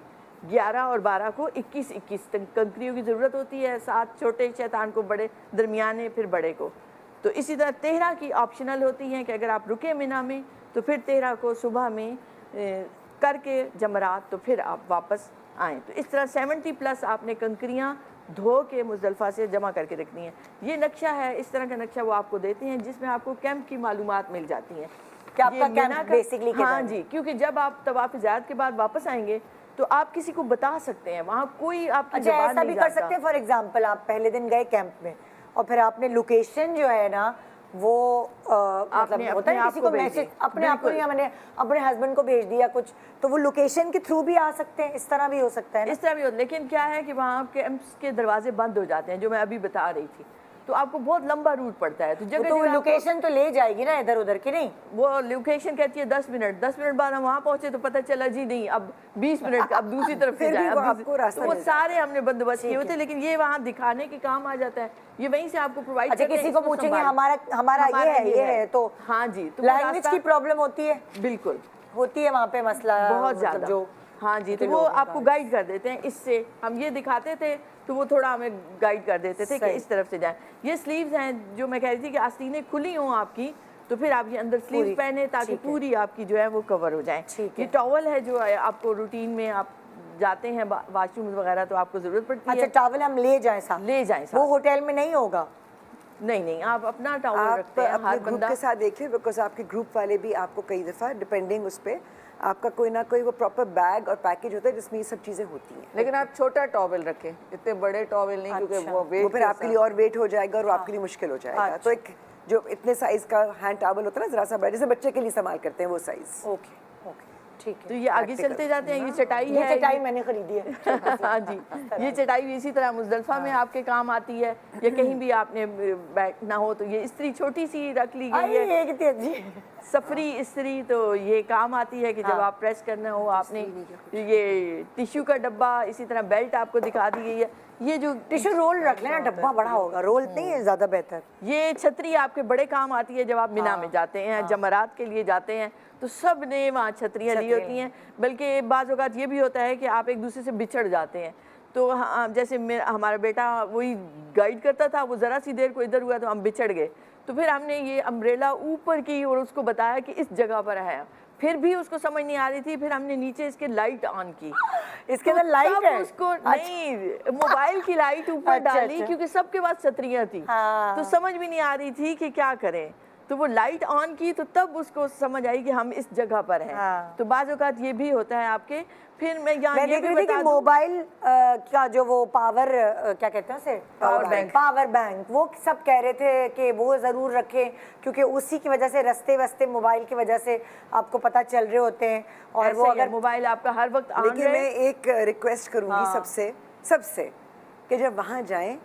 11 اور 12 کو 21 کنکریوں کی ضرورت ہوتی ہے. 7 چھوٹے شیطان کو، بڑے درمیانے، پھر بڑے کو. تو اسی طرح 13 کی آپشنل ہوتی ہیں کہ اگر آپ رکے منی میں تو پھر 13 کو صبح میں کر کے جمرات تو پھر آپ واپس آئیں. تو اس طرح 70+ آپ نے کنکریاں دھو کے مزدلفہ سے جمع کر کے رکھنی ہے. یہ نقشہ ہے، اس طرح کا نقشہ وہ آپ کو دیتے ہیں جس میں آپ کو کیمپ کی معلومات مل جاتی ہیں کہ آپ کا کیمپ بیسیکلی. ہاں جی، کیونکہ جب آپ طواف زیارت کے بعد واپس آئیں گے تو آپ کسی کو بتا سکتے ہیں. وہاں کوئی آپ کی زبان نہیں جانتا. ایسا بھی کر سکتے ہیں فار ایگزامپل آپ پہلے دن گئے کیمپ میں اور پھر آپ نے لوکیشن جو ہے نا وہ مطلب ہوتا ہے کسی کو میسج اپنے آپ کو یا میں نے اپنے ہسبینڈ کو بھیج دیا کچھ، تو وہ لوکیشن کے تھرو بھی آ سکتے ہیں. اس طرح بھی ہو سکتا ہے. اس طرح بھی ہوتا ہے، لیکن کیا ہے کہ وہاں کیمپس کے دروازے بند ہو جاتے ہیں جو میں ابھی بتا رہی تھی. تو آپ کو بہت لمبا روٹ پڑتا ہے. تو جگہ تو جگہ آپ کو- لوکیشن تو لے جائے گی نا ادھر ادھر کی نہیں؟ وہ لوکیشن کہتی ہے 10 منٹ بعد ہم وہاں پہنچے تو پتہ چلا جی نہیں اب 20 منٹ کا، اب دوسری طرف سے پھر بھی جائیں. وہ آپ کو راستہ تو وہ مل جاتا سارے ہم نے بندوبست کیے ہوتے ہیں، لیکن یہ وہاں دکھانے کے کام آ جاتا ہے. یہ وہیں سے آپ کو پرووائڈ اچھا کسی کو پوچھیں گے ہمارا یہ ہے تو ہاں جی، تو وہ لینگویج راستہ- کی پرابلم ہوتی ہے، بالکل ہوتی ہے وہاں پہ مسئلہ بہت مطلب زیادہ. جو ہاں جی، تو لوگ وہ ہیں آپ کو گائیڈ کر دیتے ہیں. اس سے ہم یہ دکھاتے تھے تو وہ تھوڑا ہمیں گائیڈ کر دیتے تھے کہ صحیح. اس طرف سے جائیں. یہ سلیوز ہیں جو میں کہہ رہی تھی کہ آستینیں کھلی ہوں آپ کی، تو پھر آپ یہ اندر پوری، سلیوز پہنے تاکہ ٹھیک ہے. پوری آپ کی جو ہے وہ کور ہو جائیں. ٹھیک یہ ہے. ٹاول ہے جو آپ کو روٹین میں آپ جاتے ہیں واش روم وغیرہ تو آپ کو ضرورت پڑتی اچھا ہے. ٹاول ہم لے جائیں ساتھ؟ لے جائیں وہ ساتھ. ہوٹل میں نہیں ہوگا؟ نہیں آپ اپنا ٹاول آپ رکھتے ہیں اپنے ہر گروپ بندہ. کے ساتھ دیکھیں، بیکاز آپ کے گروپ والے بھی آپ کو کئی دفعہ ڈپینڈنگ اس پہ آپ کا کوئی نہ کوئی وہ پراپر بیگ اور پیکج ہوتا ہے جس میں یہ سب چیزیں ہوتی ہیں. لیکن آپ چھوٹا ٹاول رکھیں، اتنے بڑے ٹاول نہیں، کیونکہ وہ وہ ویٹ پھر آپ کے لیے اور ویٹ ہو جائے گا اور آپ کے لیے مشکل ہو جائے گا. تو ایک جو اتنے سائز کا ہینڈ ٹاول ہوتا ہے نا، ذرا سا بڑا، جیسے بچے کے لیے استعمال کرتے ہیں وہ سائز. اوکے اوکے ٹھیک تو ہے. یہ آگے چلتے جاتے ہیں. یہ چٹائی یہ ہے، چٹائی میں نے خریدی ہے. ہاں جی، یہ چٹائی بھی اسی طرح مزدلفہ میں آپ کے کام آتی ہے، یا کہیں بھی آپ نے بیٹھنا ہو تو یہ استری چھوٹی سی رکھ لی گئی ہے. یہ کتنی اچھی. سفری استری تو یہ کام آتی ہے کہ جب آپ پریس کرنا ہو آپ نے. یہ ٹیشو کا ڈبہ، اسی طرح بیلٹ آپ کو دکھا دی گئی ہے. یہ جو ٹیشو رول رکھ لینا، ڈبہ بڑا ہوگا، رول نہیں ہے زیادہ بہتر. یہ چھتری آپ کے بڑے کام آتی ہے جب آپ مینا میں جاتے ہیں، جمرات کے لیے جاتے ہیں تو سب نے وہاں چھتریاں لی ہوتی ہیں. بلکہ بعض اوقات یہ بھی ہوتا ہے کہ آپ ایک دوسرے سے بچھڑ جاتے ہیں. تو جیسے ہمارا بیٹا وہی گائیڈ کرتا تھا، وہ ذرا سی دیر کو ادھر ہوا تو ہم بچھڑ گئے. تو پھر ہم نے یہ امبریلا اوپر کی اور اس کو بتایا کہ اس جگہ پر ہے. پھر بھی اس کو سمجھ نہیں آ رہی تھی. پھر ہم نے نیچے اس کے لائٹ آن کی. اس کے اندر لائٹ ہے؟ اس کو نہیں، موبائل کی لائٹ اوپر ڈالی کیونکہ سب کے پاس چھتریاں تھیں تو سمجھ بھی نہیں آ رہی تھی کہ کیا کریں. تو وہ لائٹ آن کی تو تب اس کو سمجھ آئی کہ ہم اس جگہ پر ہیں. تو بعض اوقات یہ بھی ہوتا ہے آپ کے. پھر میں یہاں یہ دیکھ بھی رہی تھی کہ بتا دوں، موبائل کا جو وہ پاور کیا کہتے ہیں اسے، پاور بینک، وہ سب کہہ رہے تھے کہ وہ ضرور رکھیں کیونکہ اسی کی وجہ سے رستے وستے موبائل کی وجہ سے آپ کو پتہ چل رہے ہوتے ہیں. اور وہ اگر موبائل آپ کا ہر وقت آن لیکن میں رہے. ایک ریکویسٹ کروں گی سب سے کہ جب وہاں جائیں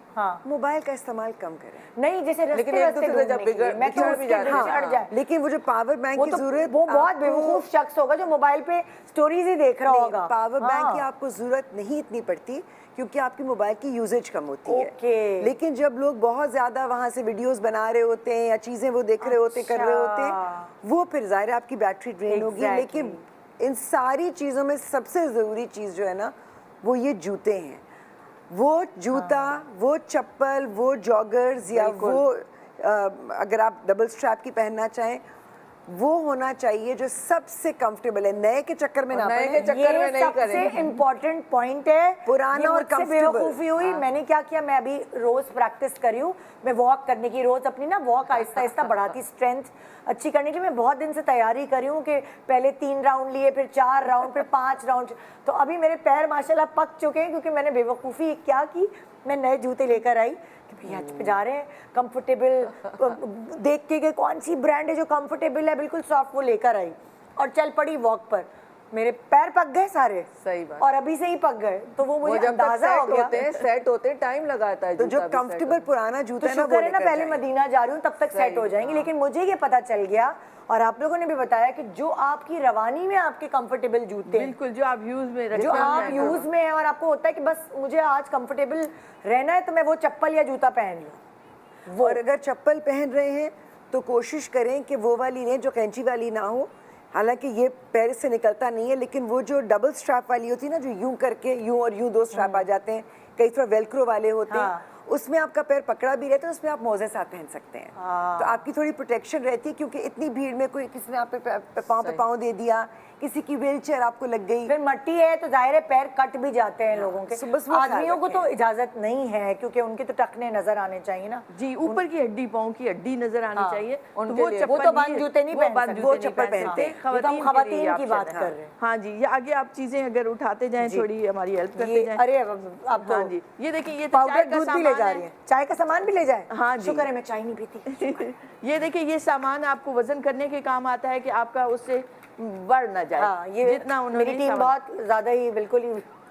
موبائل کا استعمال کم کریں. نہیں جیسے لیکن رستے ایک دوسرے سے جب بگڑ بھی جاتے ہیں. چڑھ جائے. لیکن وہ جو پاور بینک کی ضرورت، وہ بہت بیوقوف شخص ہوگا جو موبائل پہ سٹوریز ہی دیکھ رہا ہوگا. پاور بینک کی آپ کو ضرورت نہیں اتنی پڑتی کیونکہ آپ کی موبائل کی یوزیج کم ہوتی ہے. لیکن جب لوگ بہت زیادہ وہاں سے ویڈیوز بنا رہے ہوتے ہیں یا چیزیں وہ دیکھ رہے ہوتے کر رہے ہوتے ہیں، وہ پھر ظاہر ہے آپ کی بیٹری ڈرین ہوگی. لیکن ان ساری چیزوں میں سب سے ضروری چیز جو ہے نا وہ یہ جوتے ہیں. وہ جوتا، وہ چپل، وہ جاگرز یا وہ اگر آپ ڈبل سٹریپ کی پہننا چاہیں وہ ہونا چاہیے جو سب سے کمفرٹیبل ہے. نئے کے چکر میں نہ پڑیں. یہ سب سے امپورٹنٹ پوائنٹ ہے. پرانا اور کمفرٹیبل. بیوقوفی ہوئی. میں نے کیا کیا، میں ابھی روز پریکٹس کری ہوں. میں واک کرنے کی روز اپنی نا واک آہستہ آہستہ بڑھاتی، اسٹرینتھ اچھی کرنے کی. میں بہت دن سے تیاری کری ہوں کہ پہلے 3 راؤنڈ لیے، پھر 4 راؤنڈ، پھر 5 راؤنڈ. تو ابھی میرے پیر ماشاءاللہ پک چکے ہیں کیونکہ میں نے بے وقوفی کیا کی، میں نئے جوتے لے کر آئی کہ بھئی حج پہ جا رہے ہیں کمفرٹیبل، دیکھ کے کہ کون سی برانڈ ہے جو کمفرٹیبل ہے بالکل سافٹ، وہ لے کر آئی اور چل پڑی واک پر. میرے پیر پک گئے سارے، صحیح بات، اور ابھی سے ہی پک گئے. تو وہ مجھے اندازہ ہو گیا. سیٹ ہوتے ٹائم لگاتا ہے. تو جو کمفرٹیبل پرانا جوتا ہے نا، شکر ہے نا پہلے مدینہ جا رہی ہوں تب تک سیٹ ہو جائیں گے. لیکن مجھے یہ پتا چل گیا اور آپ لوگوں نے بھی بتایا کہ جو آپ کی روانی میں آپ کے کمفرٹیبل جوتے ہیں، بالکل جو آپ یوز میں جو آپ یوز میں ہیں اور آپ کو ہوتا ہے کہ بس مجھے آج کمفرٹیبل رہنا ہے تو میں وہ چپل یا جوتا پہن لوں. اور اگر چپل پہن رہے ہیں تو کوشش کریں کہ وہ والی لیں جو کینچی والی نہ ہو. حالانکہ یہ پیر سے نکلتا نہیں ہے، لیکن وہ جو ڈبل سٹریپ والی ہوتی ہے نا، جو یوں کر کے یوں اور یوں 2 سٹریپ آ جاتے ہیں، کئی طرح ویلکرو والے ہوتے ہیں، اس میں آپ کا پیر پکڑا بھی رہتا ہے، اس میں آپ موزے ساتھ پہن سکتے ہیں. تو آپ کی تھوڑی پروٹیکشن رہتی ہے کیونکہ اتنی بھیڑ میں کوئی کسی نے آپ پہ پاؤں پہ پاؤں دے دیا، کسی کی ویل چیئر آپ کو لگ گئی، پھر مٹی ہے تو ظاہر ہے پیر کٹ بھی جاتے ہیں لوگوں کے. آدمیوں کو تو اجازت نہیں ہے کیونکہ ان کے تو ٹخنے نظر آنے چاہیے نا. جی اوپر کی ہڈی، پاؤں کی ہڈی نظر آنی چاہیے. وہ تو بند جوتے نہیں پہن سکتے، وہ چپل پہنتے ہیں. خواتین کی بات کر رہے ہیں. ہاں جی، یہ آگے آپ چیزیں اگر اٹھاتے جائیں تھوڑی ہماری ہیلپ کرتے جائیں. ارے اب ہاں جی، یہ دیکھیں یہ پاؤڈر دودھ بھی لے جا رہی ہے، چائے کا سامان بھی لے جائیں. ہاں جی، شکر ہے میں چائے نہیں پیتی. یہ دیکھیں یہ سامان آپ کو وزن کرنے کے کام آتا ہے کہ آپ کا اس سے بڑھ نہ جائے. ہاں، یہ جتنا انہوں میری ٹیم بہت زیادہ ہی بالکل ہی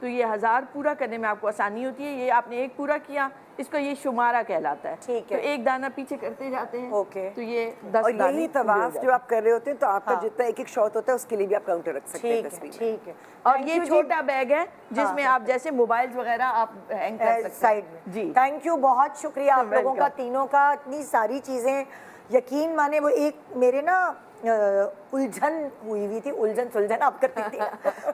تو یہ 1000 پورا کرنے میں آپ کو آسانی ہوتی ہے. یہ آپ نے ایک پورا کیا, اس کا یہ شمارہ کہلاتا ہے. ٹھیک ہے. تو ایک دانہ پیچھے کرتے جاتے ہیں. اوکے. تو یہ 10 اور دانے یہی پورے ہو طواف جاتے جو آپ کر رہے ہوتے ہیں تو آپ کا ہاں. جتنا ایک ایک شاٹ ہوتا ہے اس کے لیے بھی آپ کاؤنٹر رکھ سکتے ہیں ٹھیک ہے تصویر میں. ٹھیک ہے. اور یہ چھوٹا بیگ ہے جس میں آپ جیسے موبائلز وغیرہ آپ ہینگ کر سکتے ہیں سائڈ میں. جی. تھینک یو, بہت شکریہ آپ لوگوں کا Welcome. تینوں کا, اتنی ساری چیزیں یقین مانے. وہ ایک میرے نا الجھن ہوئی ہوئی تھی, الجھن سلجھن آپ کرتی تھی,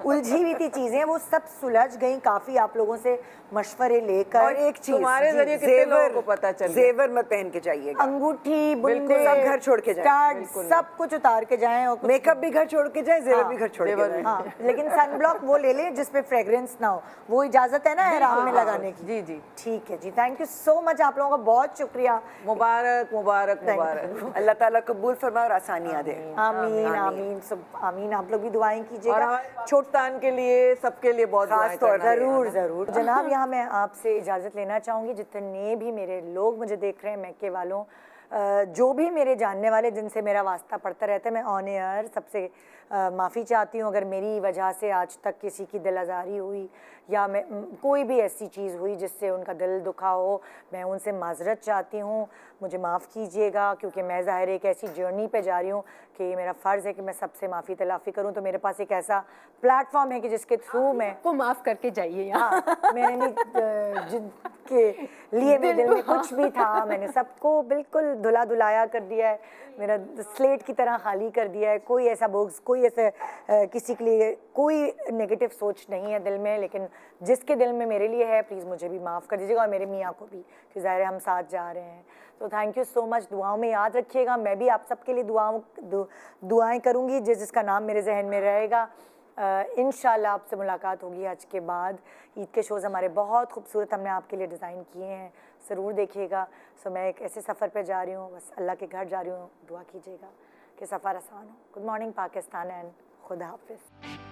الجھی ہوئی تھی چیزیں, وہ سب سلجھ گئیں کافی آپ لوگوں سے مشورے لے کر. اور ایک چیز تمہارے ذریعے کتنے لوگوں کو پتہ چل گیا؟ زیور مت پہن کے جائیے گا, انگوٹھی, بندے, سب گھر چھوڑ کے جائیں. اسٹارڈ, سب کچھ اتار کے جائیں. اور میک اپ بھی گھر چھوڑ کے جائیں, زیور بھی گھر چھوڑ کے جائیں. ہاں, لیکن سن بلاک وہ لے لیں جس پہ فریگرنس نہ ہو, وہ اجازت ہے نا احرام میں لگانے کی. جی جی ٹھیک ہے جی, تھینک یو سو مچ, آپ لوگوں کا بہت شکریہ. مبارک مبارک مبارک. اللہ تعالیٰ قبول فرمائے اور آسانیاں دے. آمین آمین سب آمین. آپ لوگ بھی دعائیں کیجیے اور گا. ہمارے پاکستان کے لیے, سب کے لیے بہت دعائیں طور کرنا ہے. ضرور ضرور. جناب یہاں میں آپ سے اجازت لینا چاہوں گی, جتنے بھی میرے لوگ مجھے دیکھ رہے ہیں, میکے والوں, جو بھی میرے جاننے والے جن سے میرا واسطہ پڑتا رہتا ہے, میں آن ایئر سب سے معافی چاہتی ہوں اگر میری وجہ سے آج تک کسی کی دل آزاری ہوئی یا میں کوئی بھی ایسی چیز ہوئی جس سے ان کا دل دکھا ہو. میں ان سے معذرت چاہتی ہوں, مجھے معاف کیجیے گا, کیونکہ میں ظاہر ایک ایسی جرنی پہ جا رہی ہوں کہ یہ میرا فرض ہے کہ میں سب سے معافی تلافی کروں. تو میرے پاس ایک ایسا پلیٹ فارم ہے کہ جس کے تھرو میں کو معاف کر کے جائیے یہاں. ہاں, میں نے جن کے لیے میرے دل میں کچھ بھی تھا میں نے سب کو بالکل دھلا دھلایا کر دیا ہے, میرا سلیٹ کی طرح خالی کر دیا ہے. کوئی ایسا بغض, کوئی ایسے کسی کے لیے کوئی نیگیٹو سوچ نہیں ہے دل میں, لیکن جس کے دل میں میرے لیے ہے پلیز مجھے بھی معاف کر دیجیے گا, اور میرے میاں کو بھی, کہ ظاہر ہے ہم ساتھ جا رہے ہیں. تو تھینک یو سو مچ. دعاؤں میں یاد رکھیے گا, میں بھی آپ سب کے لیے دعائیں کروں گی, جس کا نام میرے ذہن میں رہے گا. انشاءاللہ آپ سے ملاقات ہوگی آج کے بعد. عید کے شوز ہمارے بہت خوبصورت ہم نے آپ کے لیے ڈیزائن کیے ہیں, ضرور دیکھیے گا. سو میں ایک ایسے سفر پہ جا رہی ہوں, بس اللہ کے گھر جا رہی ہوں, دعا کیجیے گا کہ سفر آسان ہو. گڈ مارننگ پاکستان اینڈ خدا حافظ.